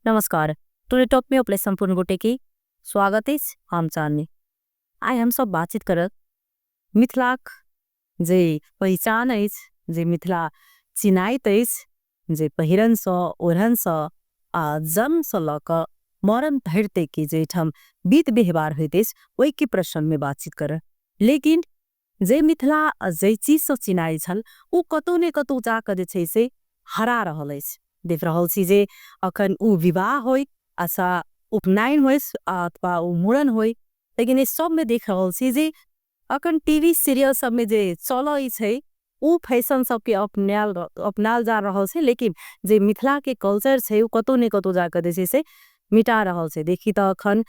नमस्कार। Today talk में अपने संपूर्ण गोटे की स्वागत है। हम चाहनी आई हम सब बातचीत करत मिथिलाक जे पहचान है, जे मिथिला चिनाइत है, जे पहिरन स ओढ़न स जन्म स लक मरण धरते की जे ठम बीत व्यवहार होते वही के प्रश्न में बातचीत कर। लेकिन जे मिथिला जे चीज से चिनाई छल उ कतौ ने कतौ जाकर जे छै से हरा रहल अछि। देख रहल छी जे अखन उ विवाह होय असा उपनयन होय अथवा उ मूड़न होय, लेकिन इस सब में देख रहल छी जे अखन टीवी सीरियल सब में जे चलई छै उ फैशन सब के अपनाल जा रहल छै। लेकिन जे मिथिला के कल्चर छै उ कतौ ने कतौ जाकर जे छै से मिटा रहल छै। देखी त अखन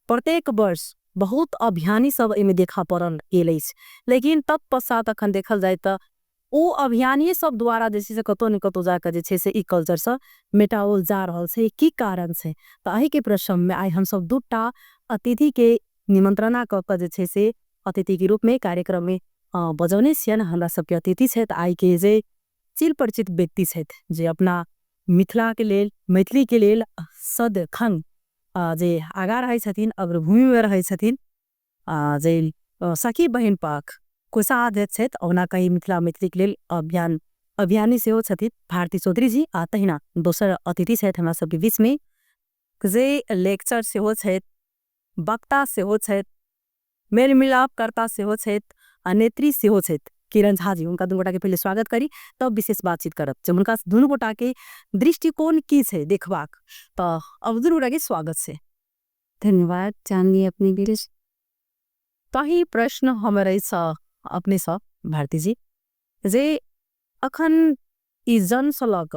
प्रत्येक वर्ष बहुत अभियानी सब एमे देखा पड़ल गेल अछि, लेकिन तत्पश्चात अखन देखल जाए त ओ अभियानी सब द्वारा जैसे से कतो न कतो जाकर जे छै से ई कल्चर से मेटाओल जा रहल छै। की कारण छै त अही के प्रश्न में आई हम सब दूटा अतिथि के निमंत्रणा क के जे छै से अतिथि के रूप में कार्यक्रम में बजौने छियन। हमरा सबके अतिथि छै आई के जे चिल परिचित व्यक्ति छै जे अपना मिथिला के लेल मैथिली के लेल सदखन जे आगा रहे छथिन, अग्रभूमि में रहे छथिन, जे सखी बहन पाक कोषाध्यक्ष छथि ओना कही मिथिला मैथिली के लेल अभियानी सेहो छथिन भारती चौधरी जी। तहिना दोसर अतिथि छथि हमरा सबके बीच में जे लेक्चर सेहो छथि, वक्ता सेहो छथि, मेल मिलाप करता सेहो छथि, नेत्री सेहो छथि किरण झा जी। उनका दुनू गोटा के पहले स्वागत करी तब विशेष बातचीत करब जब उनका दुनू गोटा के दृष्टिकोण की छे देखबाक। तो अब दुनू गोटा के स्वागत से धन्यवाद चांदनी अपनी गिरीश। तही प्रश्न हमारे अपने सा भारती जी जे अखन ई जन्म से लक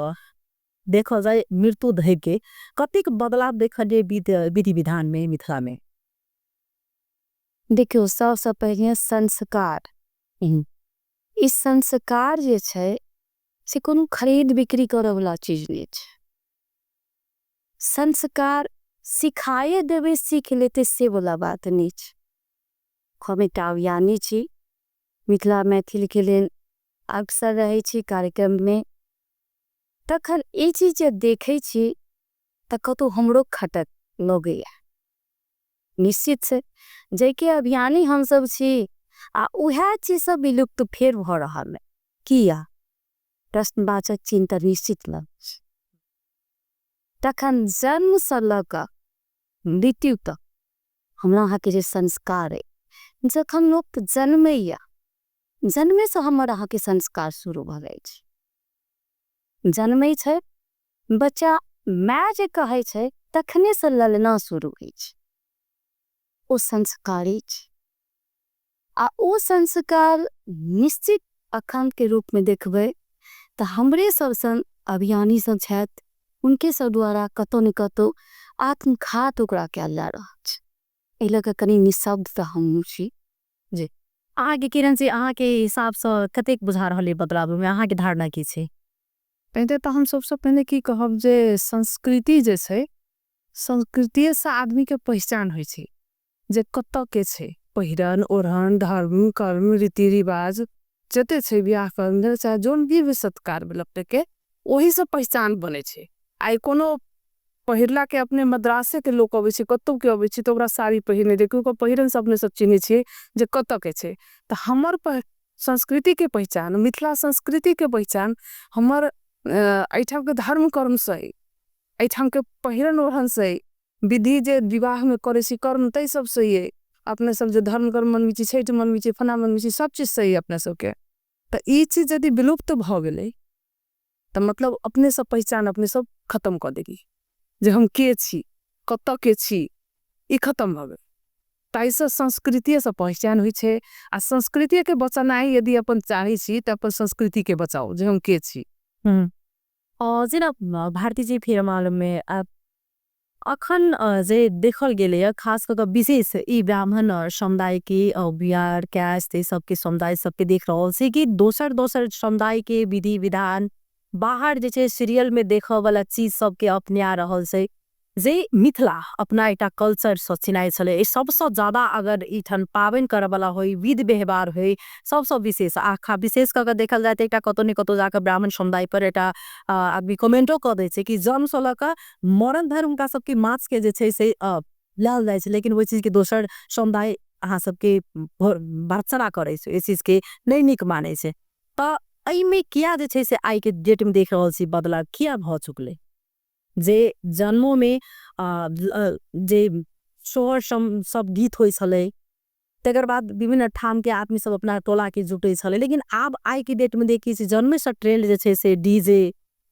देखा जाए मृत्यु धरि के कतिक बदलाव देखल विधि विधान में मिथिला में। देखियो सबसे पहले संस्कार, इस संस्कार जे छे से कोनो खरीद बिक्री करे वाला चीज नहीं छे। संस्कार सिखाए देवे सीख लेते से वाला बात नहीं छे। हमें टावियानी छी मिथिला मैथिल के लेल अक्सर रहे छी कार्यक्रम में, तखन ए चीज देखे छी त कतो हमरो खटक लगे। निश्चित से जेके अभियानी हम सब छी उहे चीज सब विलुप्त फेर भ रहल है। किया प्रश्नवाचक चिंता निश्चित लग तखन जन्म से लक मृत्यु तक हमरा यहाँ के जे संस्कार है, जखन लोग जन्मैया जन्मे से हमर यहाँ के संस्कार शुरू भ जाए छे। जन्मे छे बच्चा माँ जे कहे छे तखने से ललना शुरू होई छे। ओ संस्कारी छे ओ संस्कार निश्चित अखंड के रूप में देखबे त हमरे सब सन अभियानी सब छथि उनके सब द्वारा कतो न कतो आत्मघात ओकरा कैल जा रहल छे। ए लगे कनी निशब्द त हम छी जी। अहाँ के किरण जी अहाँ के हिसाब से कतेक बुझा रहल बदलाव में अहाँ के धारणा की छे? पहले तो हम सबसे पहले की कहब जे संस्कृति जे छे संस्कृति से आदमी के पहचान होई छे जे कत के छे। पहिरन ओढ़न धर्म कर्म रीति रिवाज जते छे ब्याह कर्म चाहे जोन भी सत्कार अपने के वही से पहचान बने छे। आई कोनो पहिरला के अपने मद्रासे के लोग अबै छे कतो के अबै छे तो ओकरा साड़ी पहिरने देखो को पहिरन से अपने सब चिन्हे छे जे कत के छे। त हमर संस्कृति के पहचान मिथिला संस्कृति के पहचान हमर ऐठम के धर्म कर्म से ऐठम के पहिरन ओढ़न से विधि जे विवाह में करे सी कर्म तई सब से ये अपने सब जो धर्म कर्म मनवी छी छठ मनवी छी फना मनवी छी सब चीज सही अपने सब के। त ई चीज यदि विलुप्त भ गेलै त मतलब अपने सब पहचान अपने सब खत्म कर देगी जे हम के छी कत के छी ई खत्म भ गेल। ताई से संस्कृति से पहचान हुई छे आ संस्कृति के बचानाई यदि अपन चाहे छी त अपन संस्कृति के बचाओ जे हम के छी। जिना भारती जी फिर मालूम में अखन जे देखल गेले खास कर विशेष ई ब्राह्मण समुदाय के बिहार कैस्ट सबके समुदाय सबके देख रहल छे कि दोसर दोसर समुदाय के विधि विधान बाहर जे छे सीरियल में देख वाला चीज सबके अपना रहल छे। जे मिथिला अपना एकटा कल्चर सचिनाइ छलै सबसँ ज्यादा अगर ईठन पाबनि करऽ वाला होइ विध व्यवहार होइ सबसँ विशेष आखा विशेष कऽ देखल जाए तऽ एकटा कतौ ने कतौ जाकर ब्राह्मण समुदाय पर एकटा आदमी कमेंटो कऽ दै छै कि जन्म सँ लऽ कऽ मरण धरि हुनका सबके माछ के जे छै से लायल जाइ छै लेकिन ओहि चीज के दोसर समुदाय अहाँ सबके भर्त्सना करै छै, इस चीज के नहीं नीक मानै छै। तऽ एहिमे किया जे छै से आइ के डेट में देख रहल छी बदलाव किया भऽ चुकलै जे जन्मों में जे सोहर सब गीत होइ छलै तकर बाद विभिन्न ठाम के आदमी सब अपना टोला के जुटे छलै लेकिन आब आइ के डेट में देखी जन्मे से ट्रेंड जे छै से डीजे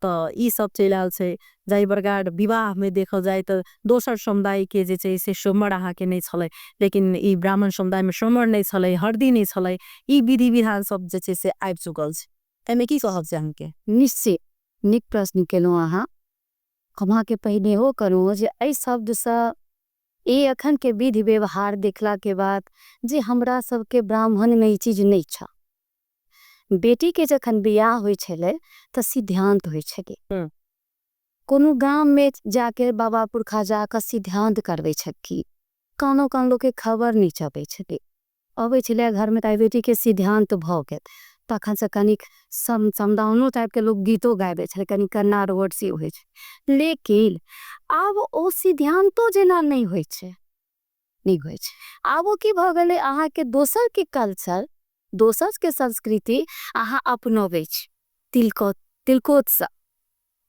तऽ ई सब चलि आयल छै। जाहि प्रकार विवाह में देखल जाए तऽ दोसर समुदाय के जे छै से सोमर अहाँ के नहीं छलै लेकिन ई ब्राह्मण समुदाय में सोमर नहीं छलै हरदी नहीं छलै ई विधि विधान सब जे छै से आबि चुकल छै। एमे की कहब छै अहाँके? निश्चित नीक प्रश्न केलहुँ अहाँ। हम अहाँके पहिने हो करूँ जे एहि शब्द से ए अखन के विधि व्यवहार देखला के बाद जे हमरा सबके ब्राह्मण में ई चीज नहीं छ। बेटी के जखन बियाह होइ छले त सिद्धांत होइ छले कोनो गांव में जाके बाबा पुरखा जाकर सिद्धांत करवे छकी कानो कान लोग के खबर नहीं छपे छले अबे छले घर में ताई बेटी के सिद्धांत भ गेल तखन से कनिक समदाउनो टाइप के लोग गीतो गाबे छले कनिक कन्ना रोड से होइ छै लेकिन अब ओ सिद्धांतो जेना नहीं होइ छै नहीं होइ छै। आब ओ की भ गेले अहाँ के दोसर के कल्चर दोसर के संस्कृति अहाँ अपनावे छी तिलकोत्सव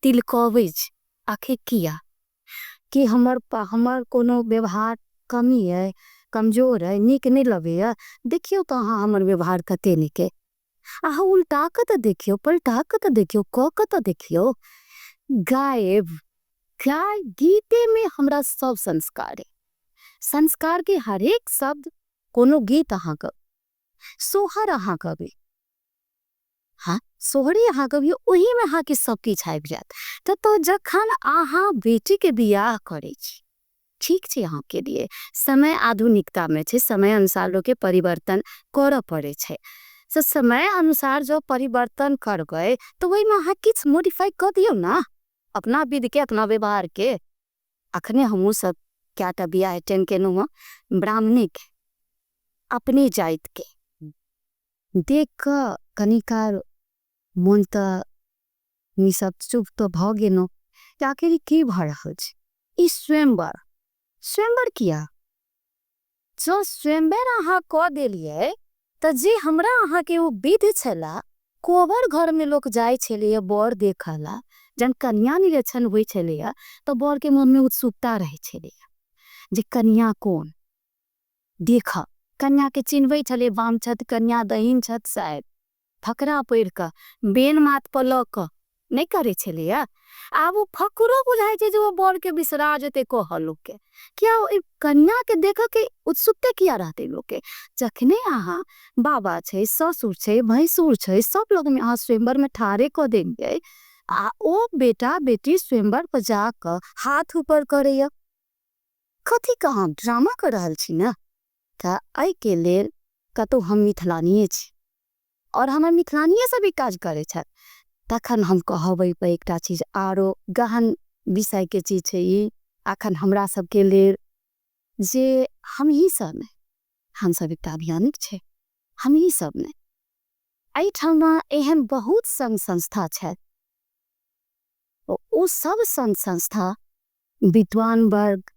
तिलकवे छी आखिर किया कि हमर कोनो व्यवहार कमी है कमजोर है नीक नहीं लगे देखियो तो अहाँ हमर व्यवहार कते नीक है अहाँ उल्टा के तो देखियो पलटा के तो देखियो क के तो देखियो गायब गाय गीते में हमरा सब संस्कार है संस्कार के हर एक शब्द कोनो गीत अहाँ के सोहर अहाँ कभी हाँ सोहरी अहाँ कभी वही में अहाँ के सब किछ आबि जात तो जखन अहाँ बेटी के बियाह करे छी ठीक छै अहाँ के लिए समय आधुनिकता में छै समय अनुसार लोग के परिवर्तन करऽ पड़े छै तो समय अनुसार जो परिवर्तन कर गए तो वही में अहाँ किछ मॉडिफाई कर दियो ना अपना विध के अपना व्यवहार के। अखने हमू सब क्या बियाह अटेंड केनु ब्राह्मणिक अपने जाइत के देख कनिकार मन त सब चुप तो भ गेनो आखिर की भ रहल छै ई स्वयंवर स्वयंवर किया जो स्वयंवर अहाँ क देलिए त जे हमरा अहाँ के वो विध छला कोबर घर में लोग जाय छले बर देखला जन कन्या निरीक्षण होय छले तो बर के मन में उत्सुकता रहे छले जे कन्या कौन देख कन्या के चिन्हवे छले वाम छत कन्या दहिन छत शायद फकरा पैर क बेन माथ पर ल क नहीं करे छले आब वो फकरो बुझाय छे जे वो बर के बिसरा जते कह लोग के क्या कन्या के देख के उत्सुकता किया रहते लोग के जखने अहाँ बाबा छे ससुर छे भैंसुर छे सब लोग में अहाँ स्वयंवर में ठारे क देंगे आ ओ बेटा बेटी स्वयंवर पर जाकर हाथ ऊपर करे कथी का हम ड्रामा कर रहल छी ना त आई के लेल कतो हम मिथिलानिये छी और हमर मिथिलानिये से भी काज करे छ तखन हम कहबै पे एकटा चीज आरो गहन विषय के चीज छै ई अखन हमरा सब के लेल जे हम ही सब ने हम सब एकटा अभियानिक छै हम ही सब ने आई ठामा एहन बहुत संघ संस्था छै ओ सब संघ संस्था विद्वान वर्ग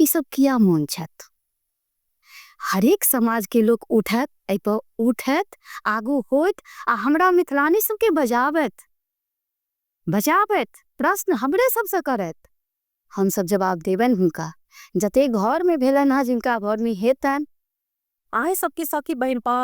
ई सब किया मन छत हर एक समाज के लोग उठत ए पर उठत आगू होत आ हमरा मिथिलानी सब के बजावत प्रश्न हमरे सबसे करत हम सब जवाब देबन हुनका जते घर में भेलन हा जिनका घर में हेतन आए सबके सखी बहन पा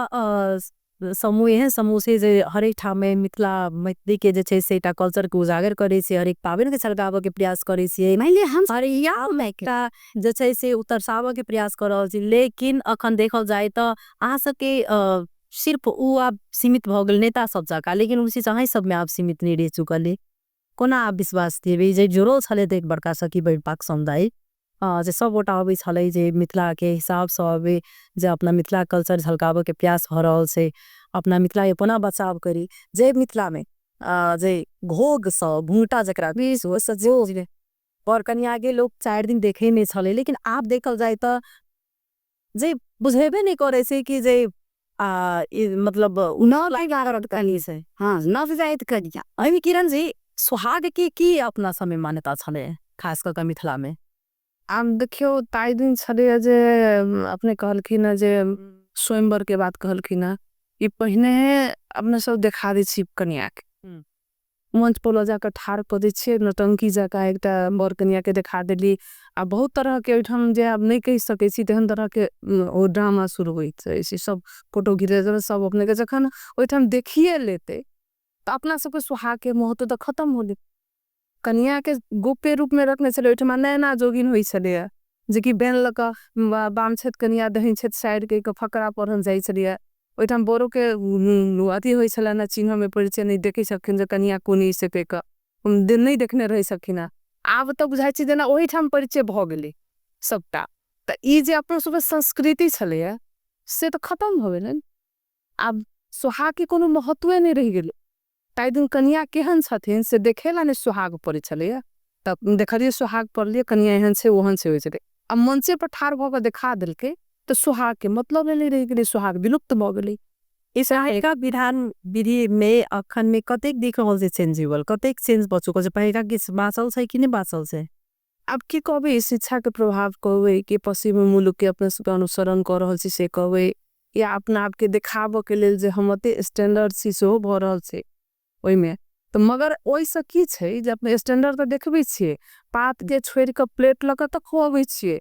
समूह एहन समूह से जे हर एक ठाम में मिथिला मैथिली के जे छै से एकटा कल्चर के उजागर करे छै हर एक पाबनि के छलकाबे के प्रयास करे छै माने हम हर एकटा जे छै से उतरसाबे के प्रयास कर रहल छी लेकिन अखन देखल जाए त अहाँ सबके सिर्फ उ आप सीमित भ गेल नेता सब जका लेकिन उसी चाहे सब में आप सीमित नहीं रह चुकले कोना आप विश्वास देबे जे जोरो छले त एक बड़का सखी बहन पाक समुदाय जे सब गोटा अबै छलै जे मिथिला के हिसाब से अबै जे अपना मिथिला कल्चर झलकाबे के प्रयास भ रहल छै अपना मिथिला के पुनः बचाव करी जे मिथिला में जे घोग स भूटा जकरा बीस हो सजो बर कन्या के लोग 4 दिन देखे नहीं छले लेकिन आप देखल जाए तो जे बुझेबे नहीं करे से कि जे मतलब नवविवाहित कन्या से हाँ नवविवाहित कन्या अभी किरण जी सुहाग के की अपना समय मान्यता छले खास करके मिथिला में आब देखियो ताई दिन छले जे अपने कहलखिन जे स्वयंवर के बात कहलखिन ई पहिने अपने सब देखा दै छी कन्या के मंच पर ल जाकर ठाड़ क दै छियै नौटंकी जका एकटा बर कन्या के देखा देली आ बहुत तरह के ओइठाम जे आब नहीं कह सकै छी तेहन तरह के ओ ड्रामा शुरू होइत छै सब फोटो घिरे सब अपने के जखन ओइठाम देखिए लेते तो अपना सबके सुहाग के महत्व तो खत्म हो गेल कन्या के गोप्य रूप में रखने छले ओइठाम नैना जोगिन होइ छले जे कि बेन लक बाम छेद कन्या दहिन छेद साइड के फकरा पढ़न जाइ छलिए ओइठाम बोरो के अथी होइ छला ना चिन्ह में परिचय नहीं देखे सकिन जे कन्या कोनी से पे क दिन नहीं देखने रह सकिन आब तो बुझाइ छै जेना ओहिठाम परिचय भ गेलै सबटा त ई जे अपन सब संस्कृति छले से तो खत्म हो गेलै आब सुहाग के कोनो महत्व नहीं रह गेलै ताई दिन कन्या केहन छथिन से देखेला ने सुहाग पड़े छले तब देखलिए सुहाग पड़लिए कन्या एहन से ओहन से होइ छले अब मंचे पर ठाड़ भ के देखा देलके तो सुहाग के मतलब नहीं रह गेलै सुहाग विलुप्त भ गेलै इस का विधान विधि में अखन में कतेक देख रहल छै चेंजेबल कतेक चेंज भ चुकल छै पहिला के बाँचल छै कि नहीं बाँचल छै अब की कहबे शिक्षा के प्रभाव कहबे कि पश्चिमी मुलुक के अपने सब अनुसरण कर रहल छी से कहबे या अपना आप के देखाबो के लेल जे हम अते स्टैंडर्ड सी सेहो भ रहल छै ओइ में तो मगर ओइ से की छै जे अपने स्टैंडर्ड तो देखबे छिए पात के छोड़ के प्लेट लक त खुआबे छिए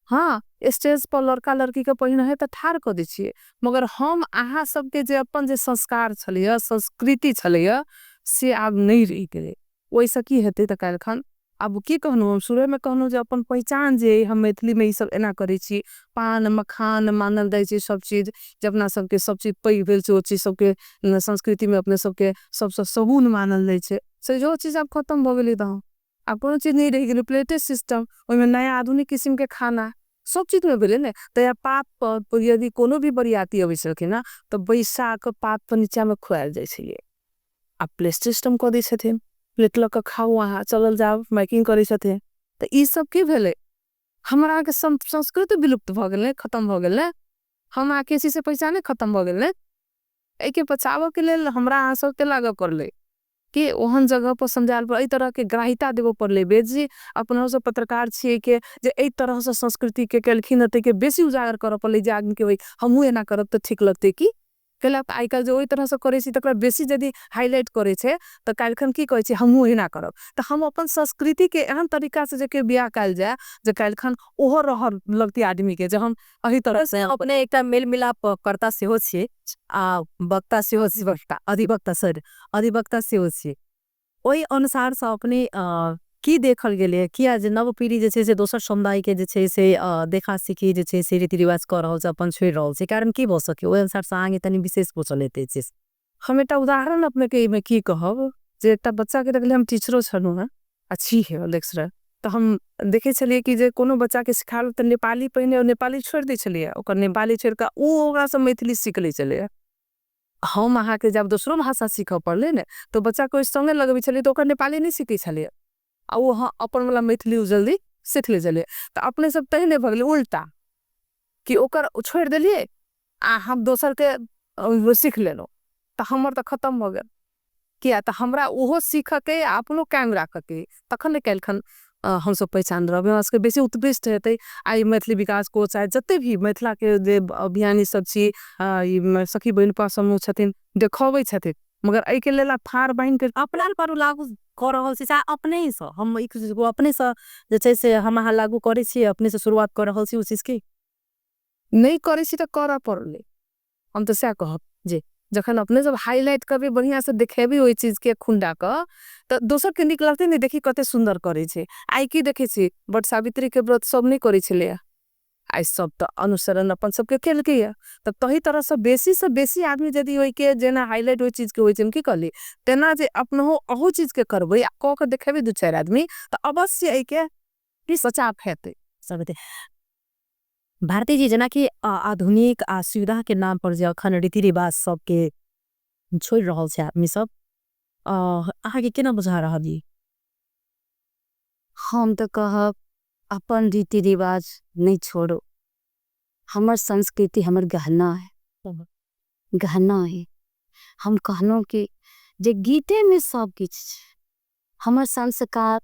हाँ स्टेज पर लड़का लड़की के पहिने है तो ठाड़ क दै छिए मगर हम अहाँ सबके जे अपन जे संस्कार छलिए संस्कृति छलिए से आब नहीं रह गेलै ओइ से की हेतै त काल्खन अब की कहनु हम शुरू में कहनु जे अपन पहचान जे हम मैथिली में ई सब एना करे छी पान मखान मानल जाय छै सब चीज जे अपना सबके सब चीज पैघ भेल छै ओ चीज सबके संस्कृति में अपने सबके सबसे सगुन मानल जाय छै से जो चीज अब खत्म भ गेलै त अब कोनो चीज नहीं रह गेलै प्लेटे सिस्टम ओइ में नया आधुनिक किस्म के खाना सब चीज में भेले ने तो या पात पर यदि कोनो भी बरियाती अबै छलखिन ना तो बैसा के पात पर नीचा में खुआल जाय छलिए अब प्लेट सिस्टम क दै छथिन प्लेट लक खाओ वहाँ चलल जाओ माइकिंग करे छथिन तो ई सब की भेले हमरा के संस्कृति विलुप्त भ गेलै खत्म भ गेलै हम आके से पहचाने खत्म भ गेलै ए के बचाव के लेल हमरा अहाँ सब के लागू करले कि ओहन जगह पर समझाल पर एई तरह के ग्राह्यता देबो पड़ले बेजी अपना सब पत्रकार छिए के जे एई तरह से संस्कृति के केलखिन त के बेसी उजागर कर पड़ले जे आदमी के होई हमहु एना करब त ठीक लगते कि केला आई काल जे ओई तरह से करे छी तकरा बेसी यदि हाईलाइट करे छे त कालखन की कहै छै हमहु एना करब त हम अपन संस्कृति के एहन तरीका से जे के बियाह काल जाय जे कालखन ओहो रहल लगती आदमी के जे हम अही तरह से अपने एकटा मेल मिलाप करता सेहो छिए आ वक्ता सेहो छी वक्ता अधिवक्ता सेहो छी ओई अनुसार से अपने की देखल गेले कि आज नव पीढ़ी जे छै से दोसर समुदाय के जे छै से देखा सीखी जे छै से रीति रिवाज कर रहल छै अपन छोड़ रहल छै कारण की भ सके ओई अनुसार से आगे तनी विशेष पूछल लेते छै हम एकटा उदाहरण अपने के में की कहब जे एकटा बच्चा के देखले हम टीचरो छनु है अच्छी है लेक्चरर तो हम देखे छलिए कि जे कोनो बच्चा के सिखाल त नेपाली पहिने नेपाली छोड़ दै छलिए ओकर नेपाली छोड़ के उ ओकरा से मैथिली सीख लै छलिए हम अहाँ के जब दोसरो भाषा सीख पड़ले ने तो बच्चा को संगे लगबे छलिए तो ओकर नेपाली नहीं सीखे छलिए आ वो हाँ अपन वाला मैथिली जल्दी सीख ले चलिए तो अपने सब तहने भ गेलै उल्टा कि ओकर छोड़ देलिए आ हम दोसर के सीख लेलो तो हमर तो खत्म भ गेल किया तो हमरा ओहो सीख के अपनो कायम राख के तखन ने कालखन हम सब पहचान रहबे हमरा सबके बेसी उत्कृष्ट हेतै आई मैथिली विकास कोष चाहे जते भी मिथिला के जे अभियानी सब छी ई सखी बहिन समूह छथिन देखबै छथिन मगर एहि के लेल फार बाइन के अपना पर लागू कर रहल छी चाहे अपने ही से हम एक चीज को अपने से जे छै से हम अहाँ लागू करे छी अपने से शुरुआत कर रहल छी उस चीज के नहीं करे छी त करा पड़ले हम तो सैह कहब जे जखन अपने जब हाईलाइट करबे बढ़िया से देखेबे ओई चीज के खुंडा क त दोसर के निक लगते नहीं देखी कते सुंदर करे छे आई की देखे छी बट सावित्री के व्रत सब नहीं करे छले आई सब तो अनुसरण अपन सबके केल के तब तही तरह से बेसी आदमी यदि होई के जेना हाईलाइट ओई चीज के होई छै की कहली तेना जे अपनो अहू चीज के करबे आ क के देखेबे दू चार आदमी त अवश्य एई के सचा हेतै सब भारती जी जना कि आधुनिक आ सुविधा के नाम पर जे अखन रीति रिवाज सबके छोड़ रहल छै आदमी सब अहाँ के केना बुझा रहल जी हम तो कहब अपन रीति रिवाज नहीं छोड़ो। हमर संस्कृति हमर गहना है, गहना है। हम कहनो कि जे गीते में सब किछ छे। हमर संस्कार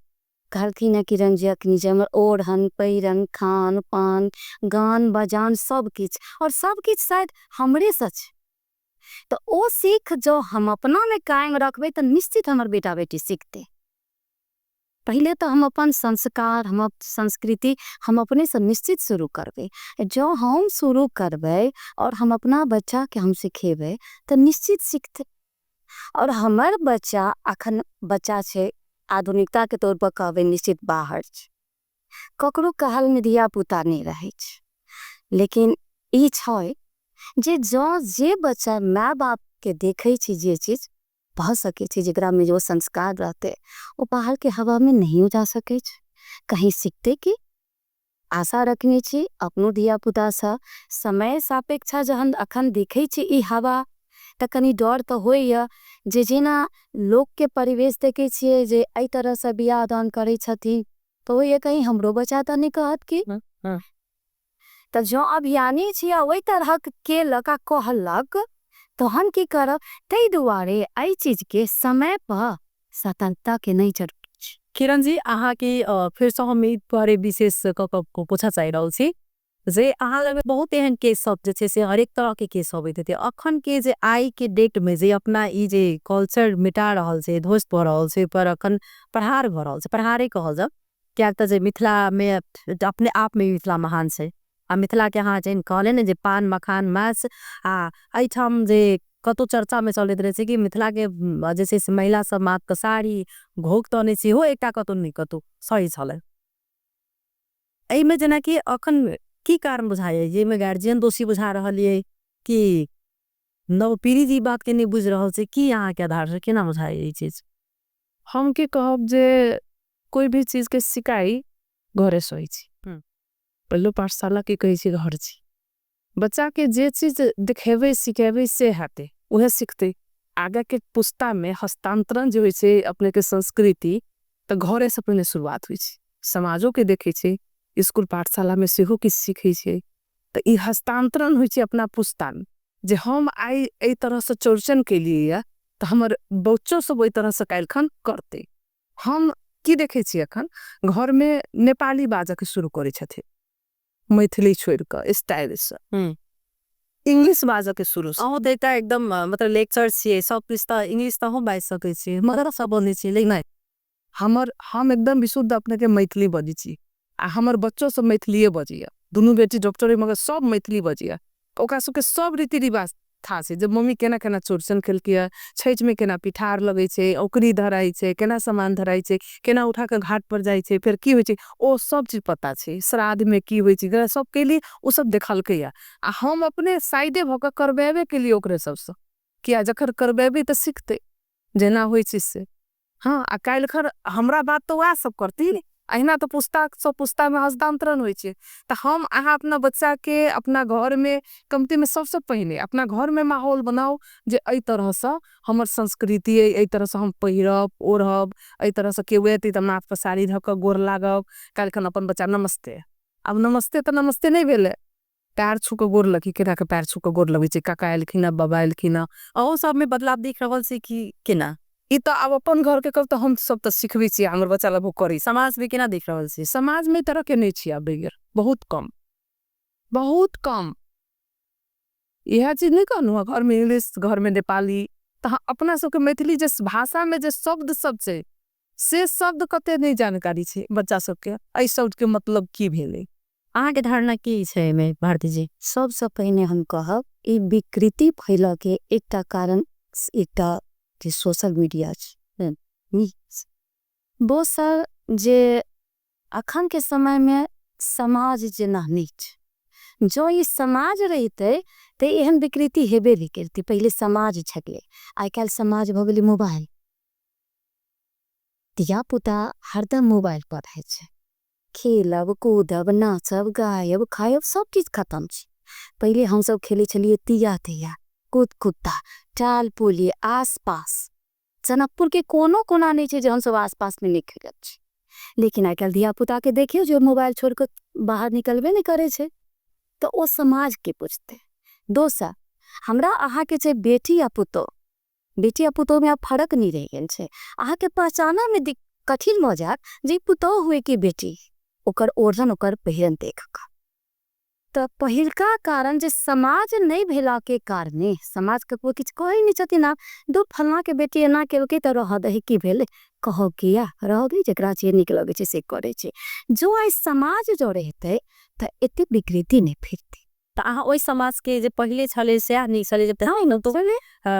घर की न की रंजकनी जे हमर ओढ़न पैरन खान पान गान बजान सब किछ और सब किछ शायद हमरे सच। तो ओ सीख जो हम अपना में कायम रखबे तो निश्चित हमर बेटा बेटी सीखते। पहले तो हम अपन संस्कार हम संस्कृति हम अपने से निश्चित शुरू करबे। जो हम शुरू करबे और हम अपना बच्चा के हम सिखेबे तो निश्चित सीखते। और हमर बच्चा अखन बच्चा छे आधुनिकता के तौर पर कहबे निश्चित बाहर छे। ककरो कहल में धिया पुता नहीं रहे छे। लेकिन ई छै जे जो जे बच्चा माँ बाप के देखे छे जे चीज भा सके छे जेकरा में जो संस्कार रहते वो बाहर के हवा में नहीं जा सके छे। कहीं सीखते की आशा रखनी छी अपनो धिया पुता सा समय सापेक्षा जहन अखन देखे छी ई हवा त कनी डर तो होइया जे जेना लोग के परिवेश देखे छिए जे एई तरह से बियाह दान करे छथिन तो ये कहीं हमरो बच्चा त नहीं कहत की त जो अभियानी छिया वही तरह के लका कहलक तहन की करब। तई दुआरे आई चीज के समय पर सतर्कता के नहीं जरूरी छे। किरण जी अहाँ के फिर से हम ई बारे विशेष को पूछा चाह रहल छी जे अहाँ लगे बहुत एहन केस सब जे छे से हरेक तरह के केस होबे थे। अखन के जे आई के डेट में जे अपना ई जे कल्चर मिटा रहल छे ध्वस्त भ रहल छे पर अखन प्रहार भ रहल छे प्रहारे कहल जा क्या त जे मिथिला में अपने आप में मिथिला महान छे। आ मिथिला के अहाँ जेन कहले ने जे पान मखान मास आ एठाम जे कतो चर्चा में चलत रहे छे कि मिथिला के जैसे से महिला सब माथ के साड़ी घोग तने से हो एकटा कतो नहीं कतो सही छले। एई में जना कि अखन की कारण बुझाए ये में गार्जियन दोषी बुझा रहल ये कि नव पीढ़ी जी बात के नहीं बुझ रहल छे कि यहाँ के आधार से केना बुझाए ये चीज। हम के कहब जे कोई भी चीज के सिकाई घरे से होई छी। पहलो पाठशाला के कही छी घर छी। बच्चा के जे चीज दिखेबे सिखेबे से हाथे उहे सीखते। आगे के पुस्ता में हस्तांतरण जो होई छे अपने के संस्कृति तो घरे से पहले शुरुआत हुई छे। समाजों के देखे छे स्कूल पाठशाला में सेहो किछ सीखे छे तो ई हस्तांतरण हुई छे अपना पुस्ता में जे हम आई एई तरह से चौरचन के लिए या तो हमर बच्चों सब ओई तरह से कालखन करते। हम की देखे छी अखन घर में नेपाली बाजा के शुरू करे छथे मैथिली छोड़ के स्टाइल से इंग्लिश बाजा के शुरू से अहो देता एकदम मतलब लेक्चर छे सब कुछ त इंग्लिश त हम बाज सके छी मगर सब बोले छी लेकिन नहीं हम एकदम विशुद्ध अपने के मैथिली बजी छी। आ हमर बच्चों सब मैथिलीए बजिया दुनू बेटी डॉक्टर मगर सब मैथिली बजिया। ओकरा सब के सब रीति रिवाज था से जब मम्मी केना केना चौरचन खेलकिया छैठ में केना पिठार लगे छे ओकरी धराई छे केना सामान धराई छे केना उठा के घाट पर जाई छे फिर की होय छे ओ सब चीज पता छे। श्राद्ध में की होय छे सब के लिए ओ सब देखलके या आ हम अपने साइडे भक करबेबे के लिए ओकरे सबसे किया जखर करबेबे त सीखते जेना होय छे से। हाँ आ काल खर हमरा बात तो वा सब करती अहिना तो पुस्तक सब पुस्तक में हस्तांतरण होय छे। तो हम अहाँ अपना बच्चा के अपना घर में कमती में सबसे पहले अपना घर में माहौल बनाओ जे एई तरह से हमर संस्कृति एई तरह से हम पहिरब ओढ़ब एई तरह से के वेती त माथ पर साड़ी धक गोर लागब कालखन अपन बच्चा नमस्ते। अब नमस्ते तो नमस्ते नहीं भेले पैर छू के गोर लगी केना के पैर छू के गोर लगे छे काका एलखिन बाबा एलखिन अहो सब में बदलाव दिख रहल छे कि केना ई तो अब अपन घर के कब तो हम सब तो सिखबे छी हमर बच्चा ला करी। समाज में केना दिख रहल छे समाज में तरह के नहीं छी अब बहुत कम यह चीज नहीं कहनु घर में इंग्लिश घर में नेपाली तो अपना सब के मैथिली जे भाषा में जे शब्द सब छे से शब्द कते नहीं जानकारी छे बच्चा सब के एई शब्द के मतलब की भेले। अहाँ के धारणा की छे में भारती जी। सबसे पहले हम कहब ई विकृति फैला के एकटा कारण एकटा जे सोशल मीडिया छे बहुत सार जे अखन के समय में समाज जेना नहीं छे। जो ये समाज रहते ते एहन विकृति हेबे नहीं करती। पहले समाज छके आई काल समाज भ गेलै मोबाइल दिया पुता हरदम मोबाइल पर रहे छे खेलब कूदब नाचब गायब खायब सब चीज खत्म छे। पहले हम सब खेले छलिए तिया तिया कूद कुत्ता टाल पुलिए आस पास जनकपुर के कोनो कोना नहीं छे जे हम सब आस पास में नहीं खेलत छी। लेकिन आइ काल्हि धिया पुता के देखियो जो मोबाइल छोड़ के बाहर निकलबे नहीं करे छे तो ओ समाज के पूछते। दोसर हमरा अहाँ के जे बेटी या पुतोह में अब फर्क नहीं रह गेल छे। अहाँ के पहचाना में कठिन भ जात जे पुतोह हुए कि बेटी, ओकर ओढ़न ओकर पहिरन देख के। तो पहिलका कारण जे समाज नहीं भेला के कारणे समाज के कोई किछ कहे नहीं छथिन। आप दो फलना के बेटी एना केलकै त रह दही की भेले, कहो किया रह गई जकरा जे नीक लगे छे से करे छे। जो आई समाज जो रहते त एते विकृति नहीं फिरती। त अहाँ ओइ समाज के जे पहिले छले से नहीं छले जब न तो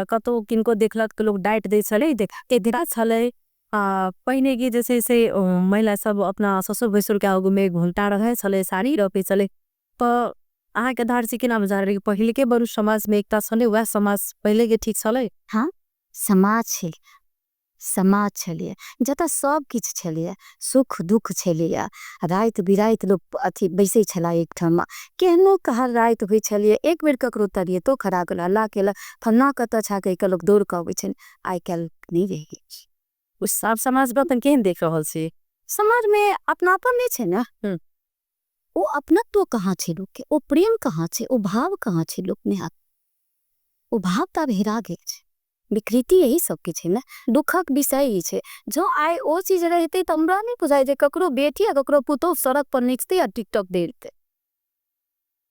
कतो किनको देखलत के लोग डाइट दे छले देखा छले। पहिने की जैसे से महिला सब अपना ससुर भैसुर के आगू में घुलटा रहे छले, साड़ी रखे छले। पर अहाँ के धार से केना बुझार रहे पहिले के बरु समाज में एकता छले, वह समाज पहिले के ठीक छले? हाँ समाज छलिए जता सब किछ छलिए, सुख दुख छलिए। रात बिरात लोग अथी बैसे छला एक ठम केहनो कहर रात होई छलिए। एक बेर ककरो तरिए तो खड़ा गला ला केला फन्ना कत छा के लोग दौड़ के आबै छन। आइ काल नहीं रह गेल। उस सब समाज बतन केहन देख रहल छी? समाज में अपनापन नहीं छे ना। ओ अपनत्व कहाँ छे लोग के, ओ प्रेम कहाँ छे, ओ भाव कहाँ छे लोग में। ओ भाव तब हेरा गेल छे। विकृति यही सब के छे ना। दुखक विषय ही छे। जो आए ओ चीज रहते त हमरा नहीं बुझाई जे ककरो बेटी या ककरो पुतोह सड़क पर निकलते या टिकटॉक देखते।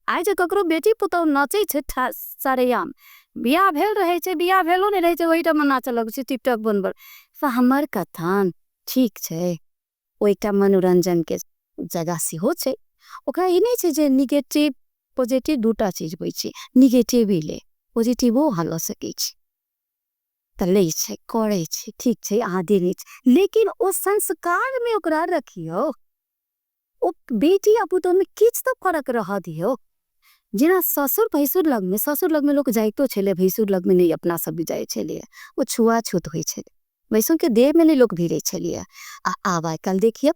आइ जे ककरो बेटी पुतोह नाचे छे सरेआम, बियाह भेल रहे छे, बियाह भेलो नहीं रहे छे, वही टाइम नाच लगे छे टिकटॉक बनबर। तो हमर कथन ठीक छे, ओ एकटा मनोरंजन के जगह सेहो छे। ओकरा ई नहीं छे जे नेगेटिव पॉजिटिव दूटा चीज होई छे। नेगेटिव ही ले पॉजिटिवो हल सके छे त ले छे करे छे, ठीक छे अहाँ देने छे। लेकिन ओ संस्कार में ओकरा रखियो। ओ बेटी या पुतोह में किछ तो फर्क रह दियो। जेना ससुर भैसुर लग में लोग जाइतो छेले, भैसुर लग में नहीं अपना सब भी जाए छेले। वो छुआछूत होई छे, वैसों के देह में नहीं लोग भिड़े छलिए। आब आइ काल देखिए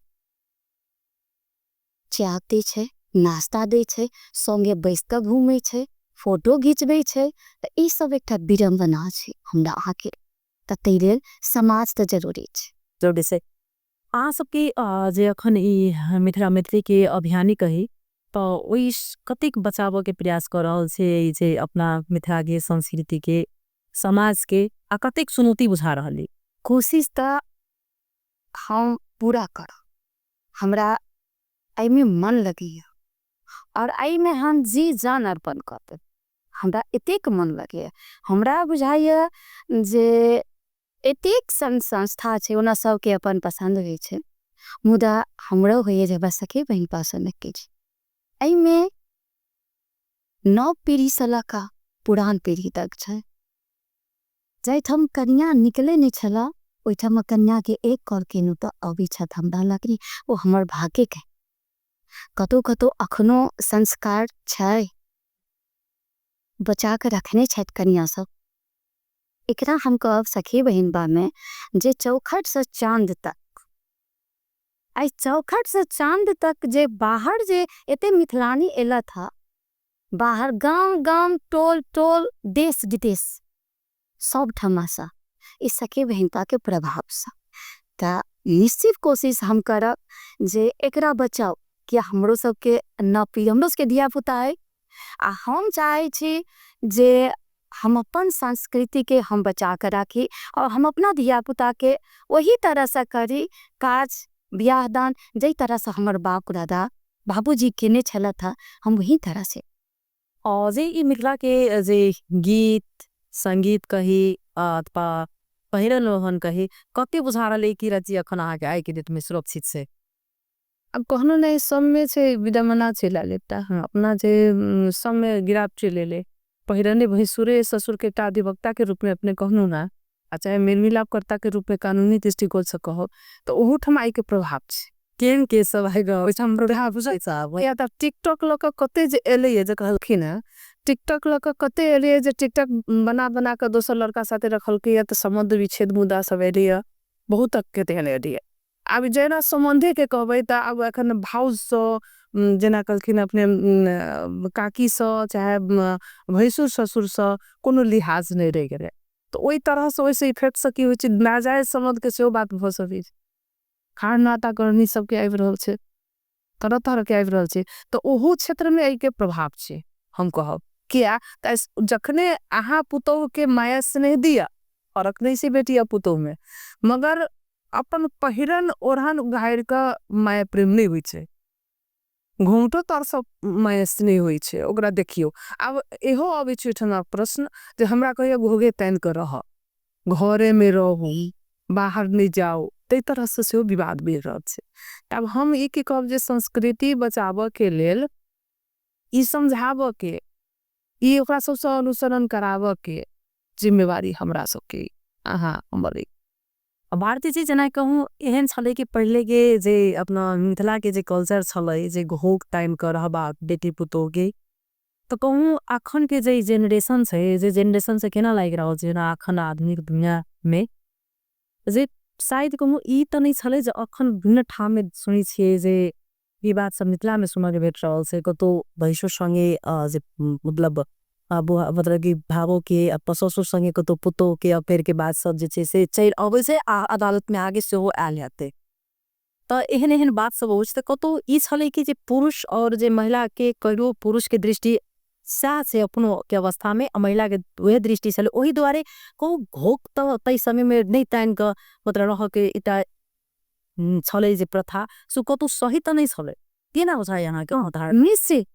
चाय दे छे, नाश्ता दे छे, संगे बैस के घूमे छे, फोटो घिचबे छे। त ई सब एकटा विडंबना छे हमरा अहाँ के। त तै लेल समाज त जरूरी छे। जरूरी से अहाँ सबके जे अखन ई मिथिला मैथिली के अभियानी कही तो ओइ कतेक बचाव के प्रयास कर रहल छे जे अपना मिथिला के संस्कृति के समाज के आ कतेक चुनौती बुझा रहली? कोशिश त हम पूरा कर, हमरा आई में मन लगी और आई में हम जी जान अर्पण करते। हमरा एतेक मन लगे, हमरा बुझाइए जे एतेक संस्था छे ओना सब के अपन पसंद होई छे। मुदा हमरो होइए जे बस सके बहन पसंद के छे। आई में नव पीढ़ी से लका पुरान पीढ़ी तक छे। जाइठम कन्या निकले नहीं छला ओइठम कन्या के एक कर के नु त अभी छत हमरा लगनी ओ हमर भाग्य के। कतो कतो अखनो संस्कार छे बचा के रखने छत कन्या सब। एकरा हम कहब सखी बहन बा में जे चौखट से चांद तक, आई चौखट से चांद तक जे बाहर जे एते मिथिलानी एला था, बाहर गांव गांव टोल टोल देश विदेश सब ठमासा इस सखी बहनता के प्रभाव से। ता निश्चित कोशिश हम करब जे एकरा बचाओ कि हमरो सबके न पी हमरो सबके दिया पुता है। आ हम चाहे छी जे हम अपन संस्कृति के हम बचा कर राखी और हम अपना दिया पुता के वही तरह से करी काज ब्याह दान जई तरह से हमर बाप दादा बाबूजी केने छला था हम वही तरह से। और जे ई मिथिला के जे गीत संगीत कही अथवा पहिरन ओहन कही कते बुझा रहले कि रची अखन अहाँ के आइ के डेट में सुरक्षित से? अब कहनो नहीं सब में छे विडंबना छे लेता। अपना जे सब में गिराव चले ले पहिरने भैंसुरे ससुर के अधिवक्ता के रूप में अपने कहनो ना, चाहे मेल मिलाप करता के रूप में कानूनी दृष्टिकोण से कहो तो ओहू ठम आई के प्रभाव छे। केन के सब है गो हम प्रभाव बुझाइ साहब या त टिकटॉक लक कते जे एले जे कहलखिन ना, टिकटॉक लक कते एले जे टिकटॉक बना बना के दोसर लड़का साथे रखल के या त संबंध विच्छेद मुद्दा सब एले बहुत तक के तेहन एले। अब जेना संबंधे के कहबै त अब एखन भाउज सो जेना कहलखिन अपने काकी सो चाहे भैंसुर ससुर सो कोनो लिहाज नहीं रह गेले। तो ओई तरह से वैसे इफेक्ट से की होय छै नाजायज संबंध के सेहो बात भ सकै छै। खाड़ नाटा करनी सबके आबि रहल छै, तरह तरह के आबि रहल छै, तो ओहो क्षेत्र में एहि के प्रभाव छै। हम कहब किया जखने अहाँ पुतोह के माया स्नेह दिया, फर्क नहीं से बेटी आ पुतोह में, मगर अपन पहिरन ओढ़न उघाड़ का माया प्रेम नहीं हुई छै, घूंटो तर सब माया स्नेह हुई छै, ओकरा देखियो। अब एहो आबे छै ठना प्रश्न जे हमरा कहिया घोगे तैन कर रह, घरे में रहो, बाहर नहीं जाओ, ते तरह से विवाद बढ़ रहल छै। अब हम ई के कहब जे संस्कृति बचाव के लेल ई समझाव के, ई ओकरा सबसे अनुसरण कराव के जिम्मेवारी हमरा सबके अहाँ हमर। भारतीय चीज जना कहूँ एहन छले कि पहले के जे अपना मिथिला के जे कल्चर छले जे घोग टाइम कर रहबा बेटी पुतोह के, तो कहूँ अखन के जे जेनरेशन छै, जे जेनरेशन से केना लाग रहल छै ना अखन आधुनिक दुनिया में, जे शायद कहूँ ई तो नहीं छले जे अखन भिन्न ठाम में सुनी छिए जे ई बात सब मिथिला में सुना के भेट रहल छै, कतो भैंसो संगे जे मतलब मतलब कि भावो के ससुर संगे कतो पुतोह के अफेयर के बाद सब जे छै से चल आवे छै अदालत में आगे से हो आयल हेते। तो एहन एहन बात सब हो छै, कतो ई छले कि जे पुरुष और जे महिला के कहियो पुरुष के दृष्टि सा से अपनो के अवस्था में महिला के वह दृष्टि छले, ओही द्वारे को घोक तो तई समय में नहीं तान क मतलब रह के इता छले जे प्रथा सु कतो सही त नहीं छले। केना हो छै यहाँ के उदाहरण निश्चित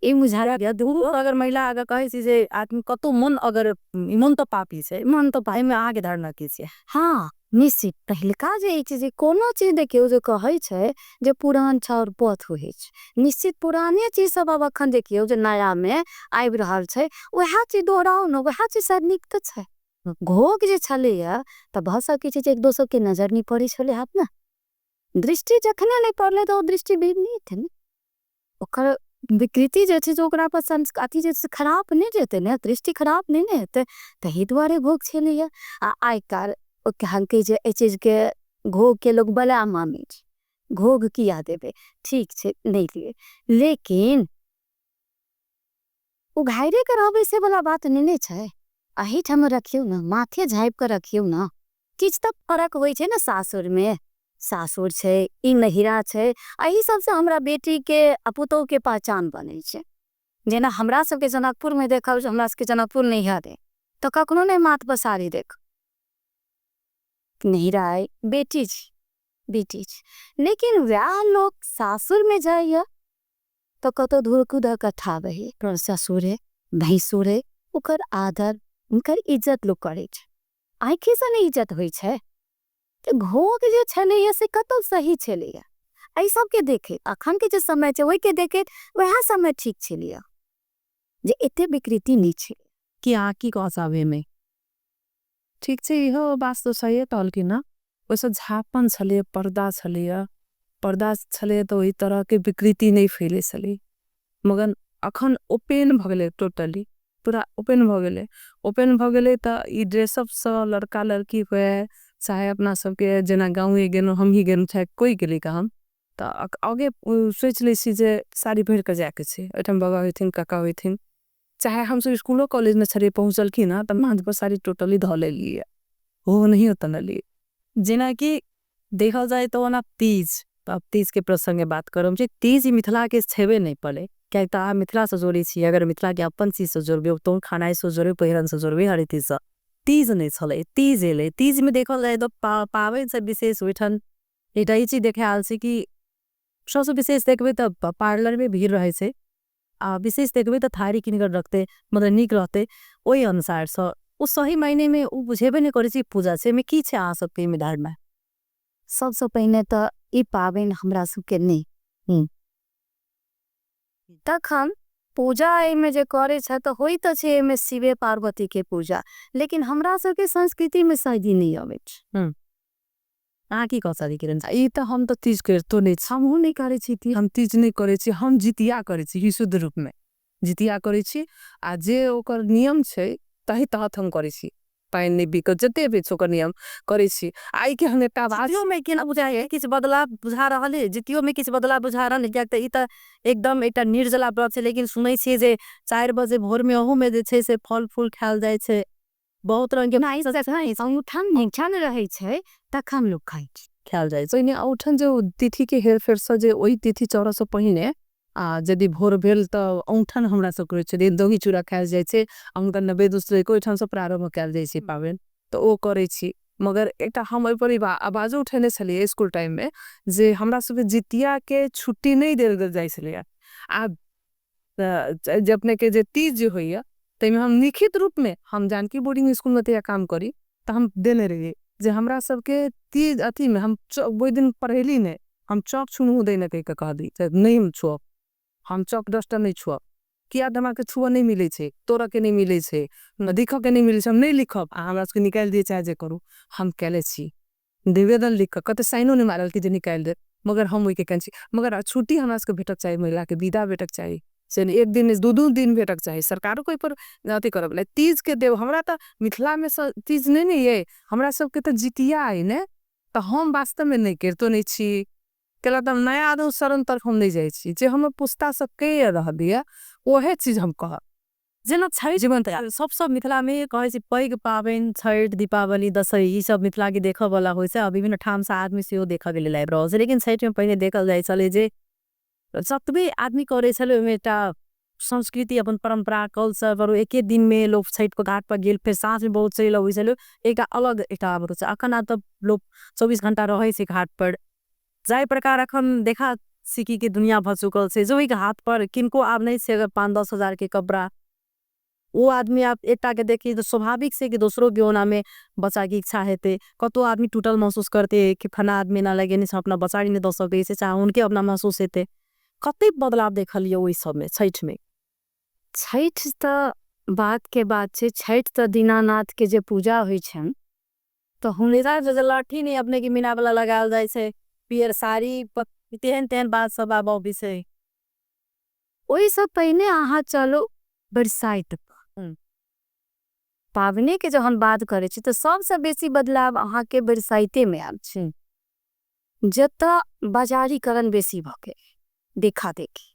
ए मुझारा गया दू अगर महिला अगर कहे छी जे आदमी कतो मन अगर मन तो पापी छै, मन तो भाई में आगे धारणा की छै। हाँ निश्चित पहिलका जे ई चीज कोनो चीज देखियो जे कहै छै जे पुरान छ और पथ होइ छै, निश्चित पुराने चीज सब अब अखन देखियो जे नया में आबि रहल छै, वह चीज दोहराओ न, वह चीज सनिक त छै। घोग जे छले या त भ सकै छै एक दोसर के नजर नहीं पड़ी छले हाथ ना, दृष्टि जखने नहीं पड़ले तो दृष्टि भी नहीं थे ना, ओकर विकृति जे छै ओकरा पर संस्कृति जे खराब नहीं जेते ने, दृष्टि खराब नहीं ने हेते, तही द्वारे घोग छले या। आ आइ काल के जे ए चीज के घोग के लोग बला माने छै, घोग किया देबे ठीक छै नहीं लिए, लेकिन उघारे के रहबे से वाला बात नहीं छै। अही ठम रखियो ना, माथे झाइप कर रखियो ना, किछ तक फर्क होई छै ना सासुर में, सासुर छै ई नहिरा छै, एही सबसे हमरा बेटी के पुतोह के पहचान बने छै। जेना हमरा सबके जनकपुर में देखल, हमरा सबके जनकपुर नैहर है तो कखनो नहीं माथ पर साड़ी देख, नहिरा बेटी छी, बेटी छी, लेकिन वह लोग सासुर में जाइए तो कतो धूल कूद कठावे है, ससुर है भैंसुर है, ओकर आदर उनकर इज्जत लोग करे छै, आँखी से नहीं इज्जत होई छै। घोग जे छले से कतो सही छले, आई सब के देखे अखन के जे समय छै वही के देखे वह समय ठीक छले, जे एते विकृति नहीं छे कि आकी कहसावे में ठीक छै। इहो बात तो सही कहल कि ना, वैसे झापन छले, पर्दा छले, पर्दा छले तो वही तरह के विकृति नहीं फैले छले, मगर अखन ओपन भ गेले, टोटली पूरा ओपन भ गेले, ओपन भ गेले त ई ड्रेसअप सब लड़का लड़की हुए चाहे अपना सबके जना गाँवे गेनो हम ही गेनो चाहे कोई गेली का हम त आगे सोच ले सी जे साड़ी पहिर के जाके छे, एठम बाबा होइथिन काका होइथिन, चाहे हम सब स्कूलो कॉलेज में छरे पहुंचल की ना त माथ पर साड़ी टोटली ध ले लिए, वो नहीं होता ना लिए। जेना कि देखल जाए तो ना तीज, तो अब तीज के प्रसंग में बात करम जे तीज मिथिला के छेबे नहीं पड़े, क्या ता मिथिला से जोड़ी छी, अगर मिथिला के अपन चीज से जोड़बे तो खाना से जोड़बे पहिरन से जोड़बे हर चीज से तीज नहीं छले। तीज एले, तीज में देखल जाए तो पावन से विशेष उठन एटा ई चीज देखे आल से कि सबसे विशेष देखबे तो पार्लर में भीड़ रहे से, विशेष देखबे तो थारी किनकर रखते मतलब निक रहते, वही अनुसार से उस सही मायने में उ बुझेबे नहीं करे छी पूजा से में की छे आ सबके में धारणा। सबसे पहले तो ई पावन हमरा सबके नहीं तखन पूजा में जे करे छै तो होई तो छे में शिवे पार्वती के पूजा, लेकिन हमरा सबके संस्कृति में शादी नहीं आवे छै। की कह सारी किरण ई तो हम तो तीज करतो नहीं, हमहू नहीं करे छी, हम तीज नहीं करे छी, हम जितिया करे छी, ही शुद्ध रूप में जितिया करे छी, आ जे ओकर नियम छै तही तहत हम करे छी, पाइन नहीं बिक जते भी ओकर नियम करे छी। आई के हम एकटा बात जितियो में केना बुझाए किछ बदलाव बुझा रहल है, जितियो में किछ बदलाव बुझा रहल है, कियाक त ई त एकदम एकटा निर्जला व्रत छै, लेकिन सुनै छी जे 4 बजे भोर में ओहू में जे छै से फल फूल खायल जाय छै, बहुत रंग के नहीं सच नहीं संगठन निछन रहे छै तखन लोग खाइ छै। ख्याल जाए पहिने औठन जो तिथि के हेरफेर से जे ओही तिथि चढ़ से पहिने यदि भोर भेल त औठन हमरा सब करे छे दही चूड़ा खायल जाय छे हुनकर नबे दूसरे को ओठन से प्रारंभ कयल जाय छे पाबनि तो ओ करे छी मगर एकटा हम ओइ पर आवाजो उठेने छलिए स्कूल टाइम में जे हमरा सब जितिया के छुट्टी नहीं देल गेल जाय छलिए आ जे अपने के जे तीज जे होइया तै में हम लिखित रूप में हम जानकी बोर्डिंग स्कूल में तैया काम करी त हम देने रहिए जे हमरा सबके तीज अथी में हम वो दिन पढ़ेली ने हम चौक छुनू दे न कह दी नहीं हम छुअब हम चौक डस्टर नहीं छुअब किया दमा के छुआ नहीं मिले छे तोरा के नहीं मिले छे दिख के नहीं मिले छे हम नहीं लिखब आ हमरा सबके निकाल दिए चाहे जे करू हम कैले छी निवेदन लिख कते साइनो नहीं मारल कि जे निकाल दे मगर हम ओइ के कहन छी मगर छुट्टी हमरा सबके भेटक चाहिए महिला के विदा भेटक चाहिए से एक दिन दू दू दिन भेटक चाहिए सरकारों कोई पर अथी करब ले तीज के देव हमरा त मिथिला में तीज नहीं ये हमरा सबके त जितिया है ने त हम वास्तव में नहीं करतो नहीं छी केला त नया अनुसरण तक हम नहीं जाय छी जे हम पुस्ता सब के रह दिया ओहे चीज हम कह जेना छठ जीवन त सब मिथिला में कहे छी पैग पाबनि छठ दीपावली दशहरा ई सब मिथिला के देख वाला होय छै विभिन्न ठाम से आदमी से देख के लेल आबि रहल छै लेकिन छठ में पहले देखल जाय छले जे जतबे आदमी करे छले ओमे एकटा संस्कृति अपन परंपरा कल्चर और एके दिन में लोग छठ को घाट पर गेल फिर साँझ में बहुत चल अबै छले एकटा अलग एकटा आबरो छै अखन त लोग 24 घंटा रहे छै घाट पर जाय प्रकार अखन देखा सिकी के दुनिया भर चुकल छै जो एक हाथ पर किनको आब नहीं से अगर 5-10 हजार के कपड़ा वो आदमी आप एकटा के देखी तो स्वाभाविक से कि दूसरों बियोना में बच्चा की इच्छा हेते कतो आदमी टूटल महसूस करते कि फना आदमी ना लगे नहीं अपना बच्चा नहीं दस सके से चाहे उनके अपना महसूस हेते कते बदलाव देखलिए ओइ सब में छठ में छठ त बात के बात छे छठ त दीनानाथ के जे पूजा होई छन तो हुनेजा जे लाठी नहीं अपने की मीना वाला लगाल जाय छे पियर साड़ी तेहन तेहन बात सब आबो विषय ओइ सब पहिने आहा चलो बरसाइत पावने के जहन बात करे छी तो सबसे बेसी बदलाव आहा के बरसाइते में आल छे जता बाजारीकरण बेसी भ गेल देखा देखी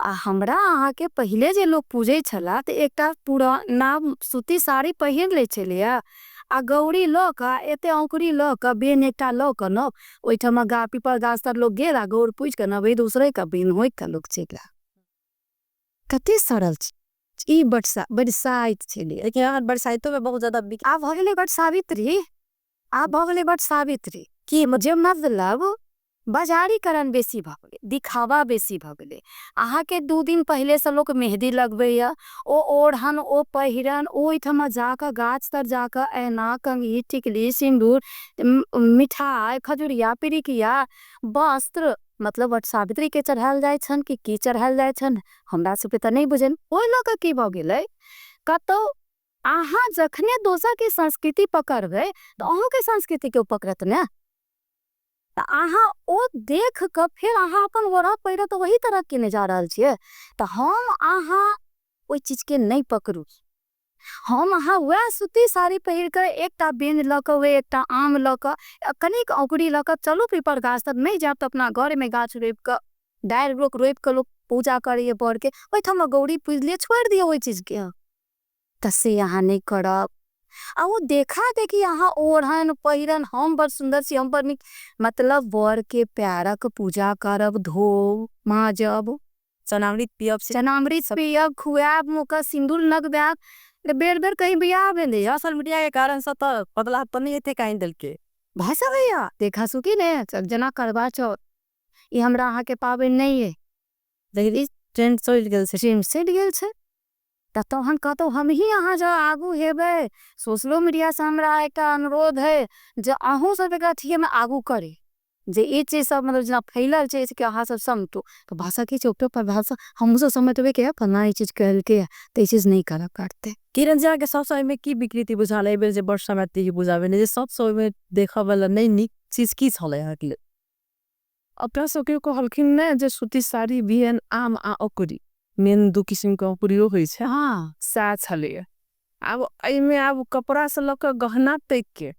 आ हमरा आहा के पहले जे लोग पूजे छला त एकटा पूरा नाम सूती साड़ी पहिर ले छलिया आ गौरी ल क एते अंकुरी ल क बेन एकटा ल क न ओइठमा गा पीपर गाछ तर लोग गेला गौर पूछ के न वे दूसरे का बेन होय का लोग चेला कते सरल ई बरसाइत छलिए लेकिन यहाँ बरसाइतों में बहुत ज्यादा आ भगले बट सावित्री की जे मतलब बाजारीकरण बेसी भ गेले दिखावा बेसी भ गेले आहा के 2 दिन पहले से लोग मेहंदी लगबैया ओ ओढ़न ओ पहिरन ओइठमा जाका गाछ तर जाका ऐना कंघी टिकली सिंदूर मिठाई खजुरिया पिरिकिया वस्त्र मतलब वट सावित्री के चढ़ाल जाय छन कि चढ़ाल जाय छन हमरा सब के त नहीं बुझन ओइ लक की भ गेलै कतो आहा जखने दोसर के संस्कृति पकड़बे त अहू के संस्कृति के पकड़त ना त आहा ओ देख क फिर आहा अपन वरा पैर तो वही तरह के ने जा रहल छिए त हम आहा ओइ चीज के नहीं पकड़ू हम आहा वह सूती साड़ी पहिर कर एकटा बेन ल क वे एकटा आम ल क कनिक औकड़ी ल क चलो पीपर गाछ तक नहीं जाब त अपना घर में गाछ रोप क डायर रोप क लोग पूजा करिए पड़ के ओइठमा गौरी पूजलिए छोड़ दिए ओइ चीज के तसे यहाँ नहीं करब आ वो देखा देखी यहाँ ओढ़न पहिरन हम बड़ सुंदर सी हम पर मतलब वर के प्यारा के पूजा करब धो माजब चनामृत पियब खुआब मुका सिंदूर लगबाब बेर बेर कहीं बियाह भेले सोशल मीडिया के कारण से तो बदलाव तो नहीं थे कहीं दिल के भाषा भैया देखा सुकी ने जना करवा चौथ ये हमरा आहा के पाबन नहीं है देखी ट्रेंड सेट गेल छे तहन कहतो हम ही यहाँ जो आगू हेबे सोशलो मीडिया से हमरा एकटा अनुरोध है जे अहू सब एकरा थिए में आगू करे जे ई चीज सब मतलब जना फैलल छे कि अहा सब समटो तो भाषा के चौक पर भाषा हम सब समझबे के फना ई चीज कहल के त ई चीज नहीं कर काटते किरण जा के सब समय में की विकृति बुझाले बेर जे वर्ष समय ती बुझावे ने जे सब समय में देखा वाला नहीं निक चीज की छले हकले अपना सबके को हलखिन ने जे सूती साड़ी बिहन आम आ ओकरी मेन दो किस्म के प्रयोग होई छे हां सा छले अब एई में अब कपड़ा से लक गहना तक के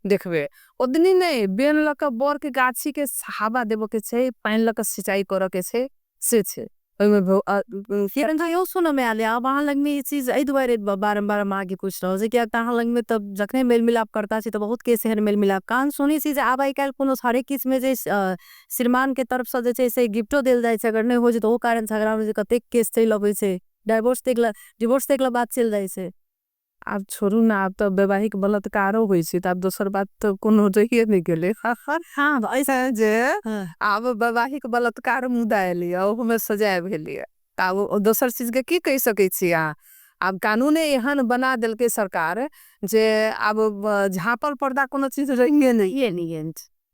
देखबे ओदनी नहीं बेन लक बोर के गाछी के हवा देबो के छे पानी लक सिंचाई करो के छे से छे फिर यो सुन में आले अब अहाँ लग में ई चीज एहि दुआरे बारम्बार हम आगे पूछ रहल छी किया अहाँ लग में तब जखने मेल मिलाप करता छी तो बहुत केस एहन मेल मिलाप कान सुनी छी जे आब आइ काल्हि कोनो हरेक किस में जे श्रीमान के तरफ से जे छै से गिफ्टो देल जाइ छै अगर नहीं हो जे तो ओ कारण झगड़ा में जे कतेक केस चलि अबै छै डिवोर्स तक बात चलि जाइ छै। आब छोड़ू ना आब तो वैवाहिक बलात्कारो होइ छै त आब दोसर बात तो कोनो रहिए नहीं गेले हाँ ऐसा जे आब वैवाहिक बलात्कार मुद्दा एलिए ओहू में सजाए भेलिए आब दोसर चीज के की कह सकै छी अहाँ। आब कानूने एहन बना देलकै सरकार जे आब झाँपल पर्दा कोनो चीज रहिए नहीं ये नहीं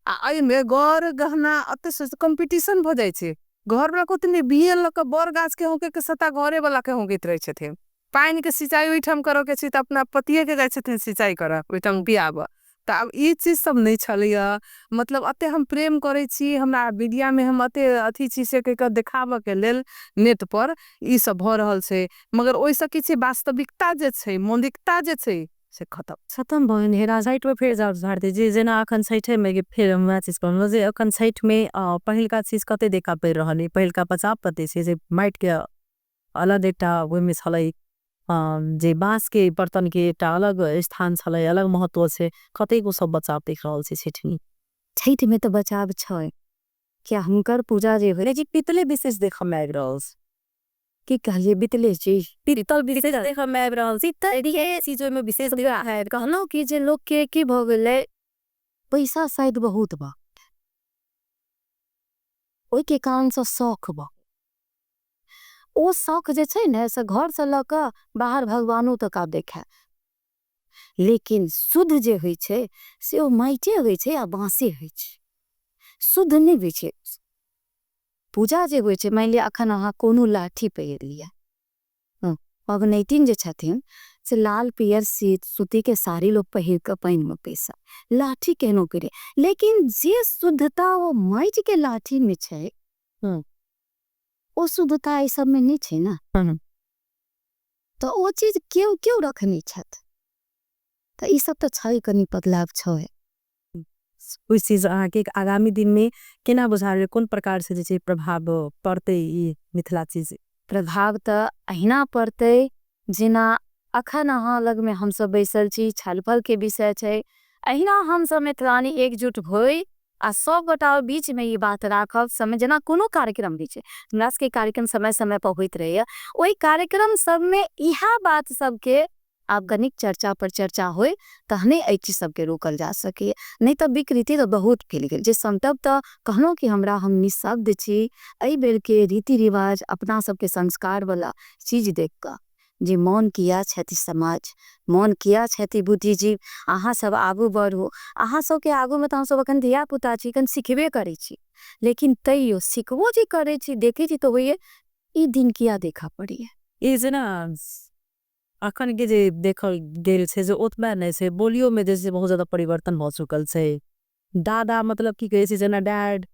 आ एहिमे गौर गहना अते से कंपटीशन भ जाइ छै घर में कोतनी बिये ल के बर गाछ के होके के सता घरे वाला के होगैत रहे छथिन पानी के सिंचाई ओहिठाम करो के छी त अपना पतिये के जाय छथिन सिंचाई करऽ ओहिठाम पियाब त अब ई चीज सब नहीं छलैया मतलब अते हम प्रेम करे छी हमरा मीडिया में हम अते अथी छी से के देखाबे के लेल नेट पर ई सब भ रहल छै मगर ओइ से किछ वास्तविकता जे छै मौलिकता जे छै से खत्म भयो हेरा साइट में फेर जाउ झाड़ते जे जेना अखन छैठे में फेर हमरा चीज कहलहुँ जे अखन छैठ में पहिलका चीज कते देखा पड़ि रहल पहिलका पचाप पते छै जे माटि के अलग एकटा ओहिमे छलै जे बाँस के बर्तन के एकटा अलग स्थान छलै अलग महत्व छै कतेको सब बचाव देख रहल छै छैठ में। छैठ में तो बचाव छै क्या हुनकर पूजा जे होय जी पितले विशेष देख में आबि रहल छै की कहलिए बितले चीज पितल विशेष देख में आबि रहल छै त ये चीज में विशेष है कहलो कि जे लोग के की भ गेलै पैसा शायद बहुत बा ओइ के कारण से शौक बा ओ शौक जे छै ने से घर से ल क बाहर भगवानो तक आब देखा लेकिन शुद्ध जे होय छै से ओ माइटे होय छै आ बांसे होय छै शुद्ध नहीं होय छै। पूजा जे होय छै मान लिया अखन अहाँ कोनो लाठी पहिर लिया पबनैतिन जे छथिन से लाल पियर सूती के साड़ी लोग पहिर के पानी में पैसा लाठी केनो करे लेकिन जे शुद्धता वो माइट के लाठी में छै ओ शुद्धता ई सब में नहीं छै ना तो ओ चीज क्यों क्यों रखनी छत तो ई सब तो छै कनी बदलाव छै। उस चीज अहाँ के आगामी दिन में केना बुझारे कोन प्रकार से जे प्रभाव पड़ते ई मिथिला चीज प्रभाव तो अहिना पड़ते जेना अखन अहाँ लग में हम सब बैसल छी छलफल के विषय छै अहिना हम सब मिथिलानी एकजुट होई आ सब गोटा बीच में ये बात राखब समय जना कोनो कार्यक्रम भी छै हमरा के कार्यक्रम समय समय पर होइत रहे ओई कार्यक्रम सब में इहा बात सब के आप गणिक चर्चा पर चर्चा होए तहने ऐ चीज सब के रोकल जा सके नहीं तो विकृति तो बहुत फैल गेल जे संतब तो कहलो कि हमरा हम निशब्द छी ऐ बेर के रीति रिवाज अपना सब के संस्कार वाला चीज देख का जे मौन किया छथि समाज मौन किया छथि बुद्धिजीव अहाँ सब आगू बढ़ो अहाँ सब के आगू में तो हम सब अखन धिया पुता छी कन सिखबे करे छी लेकिन तैयो सिखबो जी करे छी देखे छी तो होइए ई दिन किया देखा पड़ी है ई जेना अखन के जे देखल गेल छै जे ओतबा नहीं छै बोलियो में जैसे बहुत ज्यादा परिवर्तन भ चुकल छै दादा मतलब की कहे छै जना डैड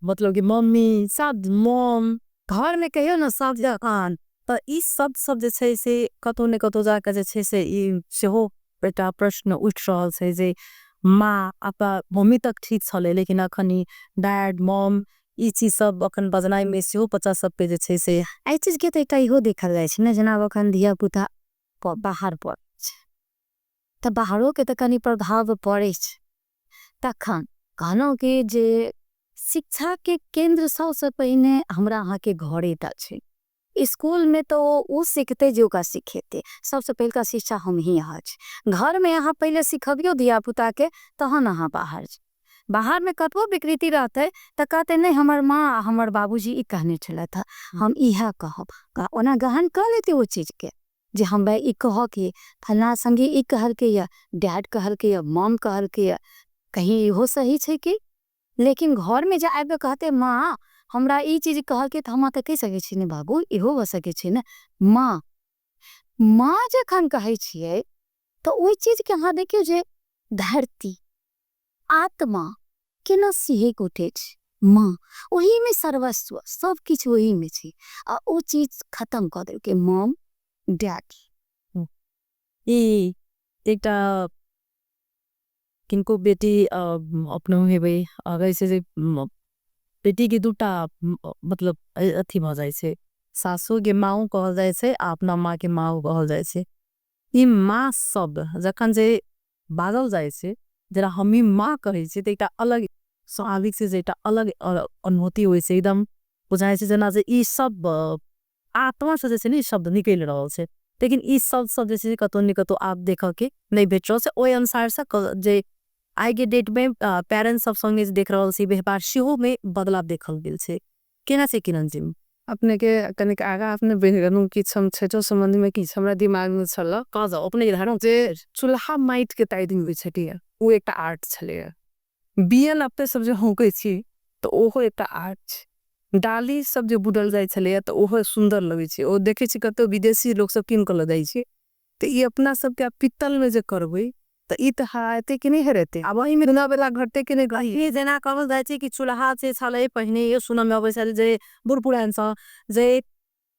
मतलब कि मम्मी सब मॉम घर में कहियो ना सब जकान त ई सब जे छै से कतो ने कतो जाके जे छै से ई सेहो बेटा प्रश्न उठ रहल छै जे माँ आपा मम्मी तक ठीक छले लेकिन अखन ई डैड मॉम ई चीज सब अखन बजनाई में सेहो 50 सब पे जे छै से ऐ चीज के तो इहो देखल जाय छै ना जना अखन धिया पुता बाहर पड़ त बाहरों के तो कनी प्रभाव पड़े छै तखन कहनो कि जे शिक्षा के केंद्र सबसे पहिने हमरा अहाँ के घरे ता छै स्कूल में तो वो सीखते जो का सीखेते सबसे पहले का शिक्षा हम ही आज घर में यहाँ पहले सिखबियो दिया पुता के तहन अहाँ बाहर में कतबो विकृति रहते त कहते नहीं हमर माँ हमर बाबूजी ई कहने छला था हम इहा कहब ओना गहन कर लेते वो चीज के जे हम ई कह के फलना संगी ई कहल के या डैड कहल के या मॉम कहल के या कहीं इहो सही छै कि लेकिन घर में जे आबे कहते माँ हमरा ई चीज कहल के त हम त कह सके छी ने बाबू इहो हो सके छै ने माँ माँ जखन कहे छिए तो ओई चीज के अहाँ देखियो जे धरती आत्मा केना सिहक उठे छै माँ वही में सर्वस्व सब किछ वही में छै आ ओ चीज खत्म कर दे के मॉम डैड ई एकटा किनको बेटी अपनो हेबे अगर से बेटी के दूटा मतलब अथी भ जाय छै सासू के माँ कहल जाय छे आ अपना माँ के माँ कहल जाय छे। ई माँ शब्द जखन जे बाजल जाय छे जरा हमी माँ कहे छे त एकटा अलग स्वाभाविक से जे एकटा अलग अनुभूति होय छे एकदम बुझाय छे जना जे ई सब आत्मा से जे छे नी शब्द निकल रहल छे। लेकिन ई सब जे छे कतो न कतो आप देख के नहीं भेट रहल छे ओय अनुसार से जे आई के डेट में पेरेंट्स सब संगे जे देख रहल छी व्यवहार सेहो में बदलाव देखल गेल छे। केना छे किरण जी? अपने के कनिक आगा अपने बेहनु कि छेटो संबंध में कि हमरा दिमाग में छल कह जाओ अपने धारण जे चूल्हा माइट के ताइदिन होय छटिया ओ एकटा आर्ट छले। बियन अपने सब जे होके छी तो ओहो एकटा आर्ट छे। डाली सब जे बुडल जाय छले तो ओहो सुंदर लगे छे। ओ देखे छी कतो विदेशी लोग सब किन के ल जाय छे तो ई अपना सब के पित्तल में जे करबे तो ई त हाते कि नहीं हेरेते। अब वही में दुना बेला घटे कि नहीं गई ये जेना कहल जाय छे कि चूल्हा से छले पहिने ये सुन में अबै छले जे बूढ़ पुरान स जे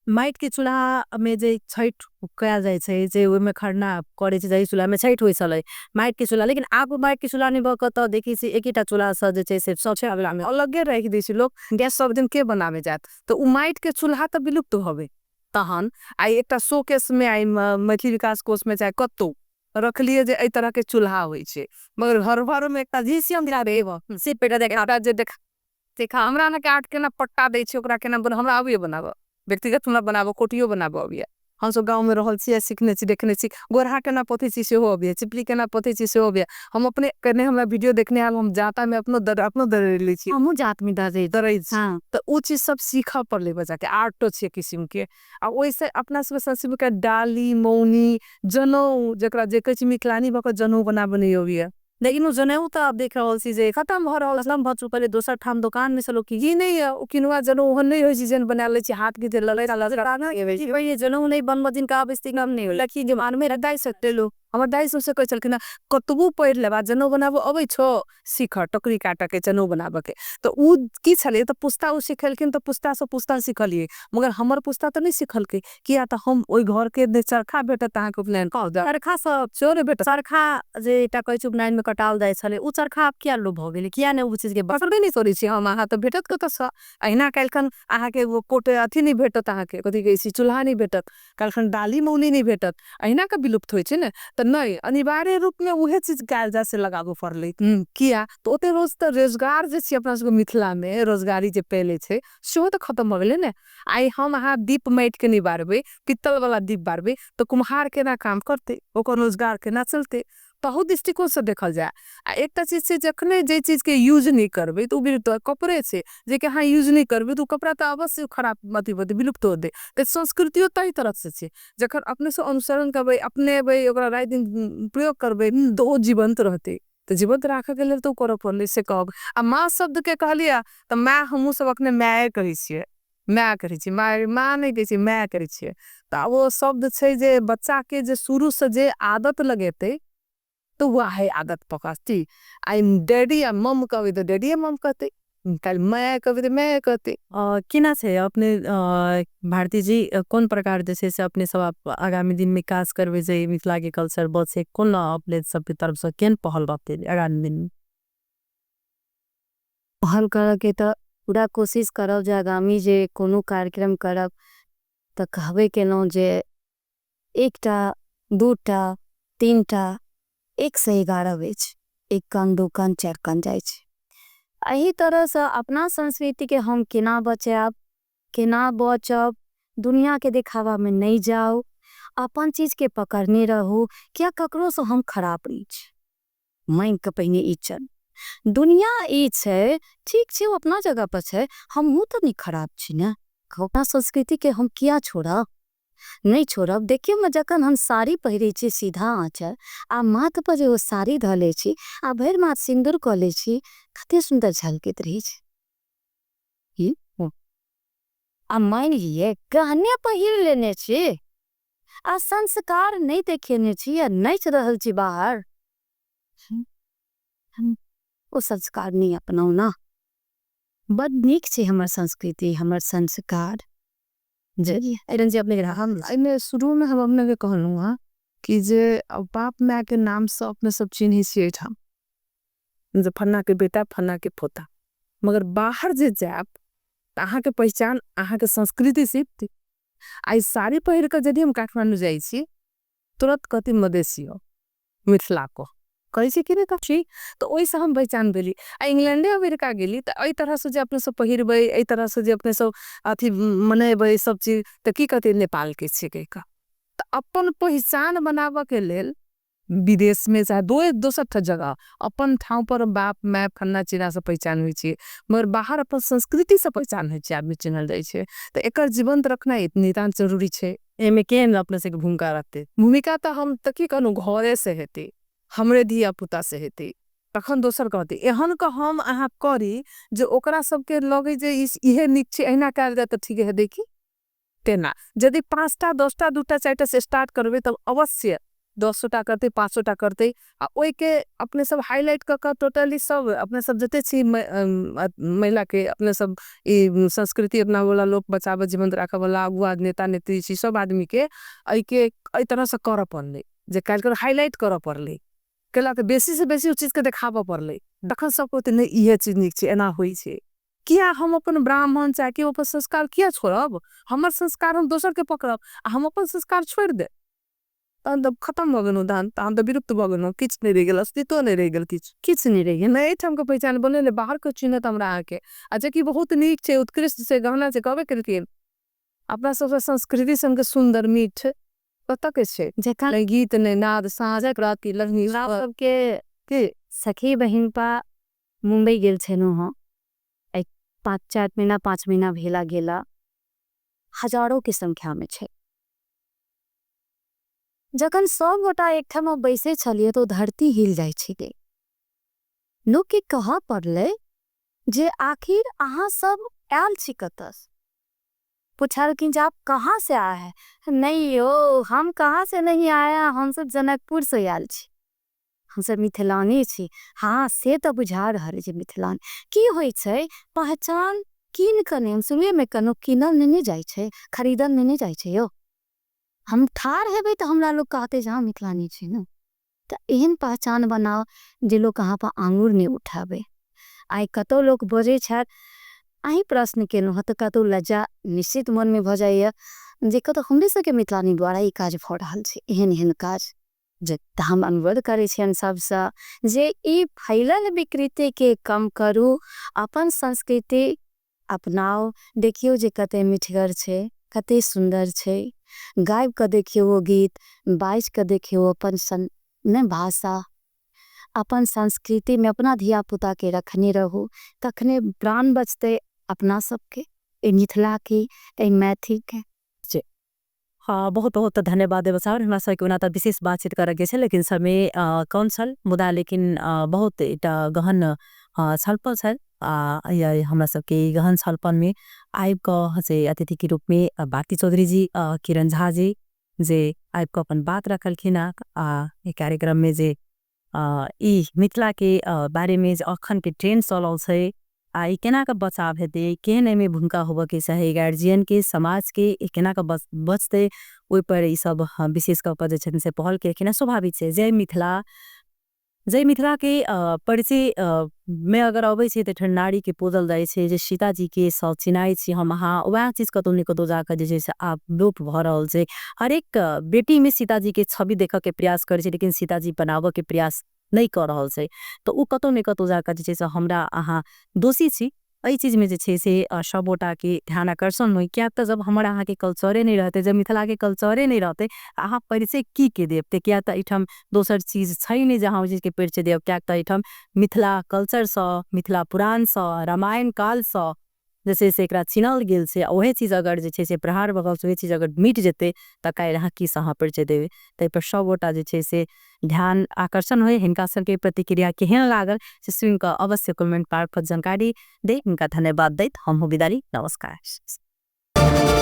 माइट के चूल्हा में जे छठ कया जाय छे जे ओय में खरना करे छे जे चूल्हा में छठ होय छले माइट के चूल्हा। लेकिन आब माइट के चूल्हा नहीं बक त देखी से एकेटा चूल्हा स जे छे से सब छे अगला में अलगे रख दै छे लोग। गैस सब दिन के बनावे जात तो उ माइट के चूल्हा त विलुप्त होवे। तहन आई एकटा शोकेस में आई मैथिली विकास कोष में चाहे कतो रख लिए जे ए तरह के चूल्हा होय छे मगर घर भर में एकटा जीसीएम दिला देव सिर पेटा देख जे देखा हमरा ना के आर्ट केना पट्टा दै छे ओकरा केना हमरा आबिए बनाबो व्यक्तिगत हमरा बनाबो कोटियो बनाबो अबिए। हम सब गांव में रहल छी सीखने छी देखने छी गोरहा केना पोथे छी सेहो अबिए चिपली केना पोथे छी सेहो अबिए। हम अपने करने हमरा वीडियो देखने आल हम जाता में अपनो दर छी हमहू जात में दरे हां तो उ चीज सब सीखा पड़ले बच्चा के आर्ट छे किस्म के। आ ओइसे अपना सब संस्कृति के डाली मौनी जनऊ जकरा जे कह छी मिथिलानी बक जनऊ बनाबे नहीं अबिए। लेकिन उ जनेऊ त आप देख रहल छी जे खत्म भ रहल असलम भ चुकल दोसर ठाम दुकान में से लोग ई नहीं है ओ किनुआ जनऊ ओहन नहीं होय छी जेन बना ले छी हाथ के जे लले ना ये जनऊ नहीं बनब दिन का अवस्थित नाम नहीं होला कि जमान में दाई सकते लो हमर दाई सब से कह चलखिन कतबो पढ़ लेबा जनऊ बनाबो अबै छो सीख टकरी काट के जनऊ बनाबे के। तो उ की छले त पुस्ता उ सिखलखिन तो पुस्ता से पुस्ता सिखलिए मगर हमर पुस्ता तो नहीं सिखलके किया त हम ओई घर के चरखा भेटत अहाँ के उपनयन कह जा चरखा सब चोरे भेटत चरखा जे एकटा कहै छै उपनयन में कटाल जाय छले उ चरखा अब किया लो भ गेले किया ने उ चीज के बसबे नहीं करै छी हम अहाँ त भेटत कत स अहिना कालखन अहाँ के वो कोट अथी नहीं भेटत अहाँ के कथि कहै छी चूल्हा नहीं भेटत कालखन डाली मौनी नहीं भेटत अहिना के विलुप्त होय छै ने। त नहीं अनिवार्य रूप में उहे चीज काल जा से लगाबो पड़ले किया तो ओते रोज त रोजगार जे छी अपना सब मिथिला में रोजगारी जे पहले छे सेहो त खत्म भ गेले ने। आई हम अहाँ दीप माइट के नहीं बारबे पित्तल वाला दीप बारबे तो कुम्हार केना काम करते ओकर रोजगार केना चलते बहुत दृष्टिकोण से देखल जाए। आ एकटा चीज से जखने जे चीज के यूज नहीं करबे तो विलुप्त कपड़े छे जे के हाँ यूज नहीं करबे तो कपड़ा तो अवश्य खराब अथी होते विलुप्त हो दे। तो संस्कृतियो तई तरह से छे जखन अपने से अनुसरण करबे अपने बे ओकरा राय दिन प्रयोग करबे तो ओ जीवंत रहते। तो जीवंत राखे के लेल तो कर पड़ले से कहब। आ माँ शब्द के कहलिया तो माँ हमहू सब अपने माय कही छिए माँ करी छी माँ नहीं कही छी माँ करी छिए। तो वो शब्द छे जे बच्चा के जे शुरू से जे आदत लगेते तो वह है आदत पकड़ती। आई डैडी या मम कहे तो डैडी या मम कहते कल मैं कहे तो मैं कहते। किना छे अपने भारती जी कौन प्रकार जैसे से अपने सब आगामी दिन में काज करबे जे मिथिला के कल्चर बचे कौन अपने सब के तरफ से केन पहल रहते आगामी दिन में पहल कर के तो पूरा कोशिश करब जे आगामी जे कोनो कार्यक्रम करब त कहबे केनो जे एकटा दूटा तीनटा 1 से 11 बेच 1 कान 2 कान 4 कान जाय छे। एही तरह से अपना संस्कृति के हम केना बचाब केना बचब दुनिया के दिखावा में नहीं जाओ अपन चीज के पकड़ने रहो क्या ककरो से हम खराब नहीं छे माइन के पहिने ई चल दुनिया ई छे ठीक छे वो अपना जगह पर छे हमहू तो नहीं खराब छी ना अपना संस्कृति के हम किया छोड़ा नहीं छोड़ब। देखियो मैं जखन हम साड़ी पहिरे छी सीधा आंचल आ माथ पर जे वो साड़ी धले छी आ भर माथ सिंदूर क ले छी कते सुंदर झलकत रही छी। आ मान लिए गहने पहिर लेने छी आ संस्कार नहीं देखेने छी या नहीं रहल छी बाहर वो संस्कार नहीं अपनाऊ ना। बड नीक छे हमर संस्कृति हमर संस्कार जी अपने हम इने शुरू में हम अपने के कहलू हां कि जे बाप माँ के नाम से अपने सब चिन्ही छिए हम जे फन्ना के बेटा फन्ना के पोता मगर बाहर जे जाब अहाँ के पहचान अहाँ के संस्कृति से आई साड़ी पहिर के यदि हम काठमांडू जाई छी तुरंत कति मधेसी हो मिथिला को कही छी कि नहीं कही तो ओइसे हम पहचान गेली आ इंग्लैंडे अमेरिका गेली तो एहि तरह से जे अपने सब पहिरबै एहि तरह से जे अपने सब अथी मनेबै सब चीज तो की कहते नेपाल के छिकै का तो अपन पहचान बनाबे के लेल विदेश में चाहे दोसर ठा जगह अपन ठाव पर बाप मैप खन्ना चिन्हा से पहचान हुई छे मगर बाहर अपन संस्कृति से पहचान हुई छे आदमी चिन्हल जाय छे तो एकर जीवंत रखना नितांत जरूरी छे। एमे केहन अपने से के भूमिका रखते भूमिका तो हम त की कहनु घरे से हेती हमरे धिया पुता से हेती तखन दोसर कहते एहन का हम अहाँ करी जे ओकरा सबके लगे जे इहे निक छे एहना कर दे तो ठीक है देखी तेना यदि 5टा 10टा 2टा 4टा से स्टार्ट करबे तब अवश्य 10टा करते 500टा करते आ ओइ के अपने सब हाईलाइट कर टोटली सब अपने सब जते छी महिला के अपने सब ई संस्कृति अपना वाला लोग बचावे जीवंत राखे वाला अगुआ नेता नेत्री छी सब आदमी के एई तरह से कर पड़ले जे काल कर हाईलाइट कर पड़ले केला के बेसी से बेसी उ चीज के देखाबे पड़ले दखन सब कहते नहीं इहे चीज निक छे एना होई छे किया हम अपन ब्राह्मण चाहे कि अपन संस्कार किया छोड़ब हमर संस्कार हम दोसर के पकड़ब आ हम अपन संस्कार छोड़ दे तहन तो खत्म भ गेलौ दान तहन तो विरुद्ध भ गेलौ किछ नहीं रह गेल अस्तित्व नहीं रह गेल किछ नहीं रह गेल नहीं हम के पहचान बने बाहर के चिन्हत हमरा आके आ जे कि बहुत नीक छे उत्कृष्ट से गहना से कहबे केलखिन अपना सब संस्कृति संग सुंदर मीठ कत के छे जेका नहीं गीत नहीं नाद साँझक रात की लहनी सबके के सखी बहिन पा मुंबई गेल छेनु हो 5 महीना भेला गेला हजारों की संख्या में छे जखन सब गोटा एकठाम बैसे छलिए तो धरती हिल जाय छिके लोग के कहा पड़ले जे आखिर अहाँ सब आयल छी कतस पूछल कि आप कहाँ से आए हैं नहीं हो हम कहाँ से नहीं आया हम सब जनकपुर से आयल छी हम सब मिथिलानी छी हाँ से तो बुझा रहल जे मिथिलान की होय छै पहचान किन कने हम सुनिए में कनो किनल नहीं जाय छै खरीदल नहीं जाय छै यो हम ठार हेबे तो हमरा लोग कहते जहाँ मिथिलानी छी न तो एहन पहचान बनाओ जे लोग कहाँ पर आंगुर नहीं उठाबे आई कतो लोग बजे छर अही प्रश्न केनु हत कतो लज्जा निश्चित मन में भ जाइए जे कतो हमरे सके मिथिलानी द्वारा ई काज भ रहल छै एहन काज जे हम अनुरोध करे छियन सबसे जे ई फैलल विकृति के कम करू अपन संस्कृति अपनाओ देखियो जे कते मिठगर छे कते सुंदर छे गायब के देखियो वो गीत बाइज के देखियो अपन भाषा अपन संस्कृति में अपना धिया पुता के रखने रहो तखने प्राण बचते अपना सबके ए मिथिला की ए मैथिल के। हाँ बहुत बहुत धन्यवाद बसार हमरा सबके ओना त विशेष बातचीत करे के छै लेकिन समय कौन छल मुदा लेकिन बहुत इटा गहन छलपल छल हमरा सबके गहन छलपल में आइब क से अतिथि के रूप में भारती चौधरी जी किरण झा जी जे आइब क अपन बात रखलखिन ए कार्यक्रम में जे ई मिथिला के बारे में अखन के ट्रेंड चलल छै ई केना के बचाव हेते केहन एमे भूमिका होबे के चाही गार्जियन के समाज के केना के बचते ओइ पर ई सब विशेष क जे छन से पहल केलखिन स्वाभाविक छै जय मिथिला के परिचय में अगर अबै छै त नारी के पूजल जाय छै जे सीता जी के चिनाई छी हम हाँ वह चीज कतौ न कतौ जाकर जे छै से आप लोप भ रहल छै हर एक बेटी में सीता जी के छवि देख के प्रयास करे छै लेकिन सीता जी बनाबे के प्रयास नहीं कर रहल छै तो उ कतौ न कतौ जाकर जे छै से हमरा अहाँ दोषी छी एहि चीज में जे छै से सबोटा के ध्यान आकर्षण हो क्या तो जब हमारा अहाँ के कल्चरे नहीं रहते जब मिथिला के कल्चरे नहीं रहते अहाँ परिचय की के देव ते क्या तो इठम दोसर चीज छै नहीं जहाँ चीज के परिचय देव क्या तो इठम मिथिला कल्चर मिथिला पुराण रामायण काल जैसे से एकरा चिनल गेल से ओहे चीज अगर जे छै से प्रहार भगल से चीज अगर मिट जेते त काहे अहाँ की सहा परिचय देवे तै पर सबोटा जे छै से ध्यान आकर्षण होय हिनका सबके प्रतिक्रिया केहन लागल से स्वयं का अवश्य कमेंट पर जानकारी दे इनका धन्यवाद दैत हम विदाई नमस्कार।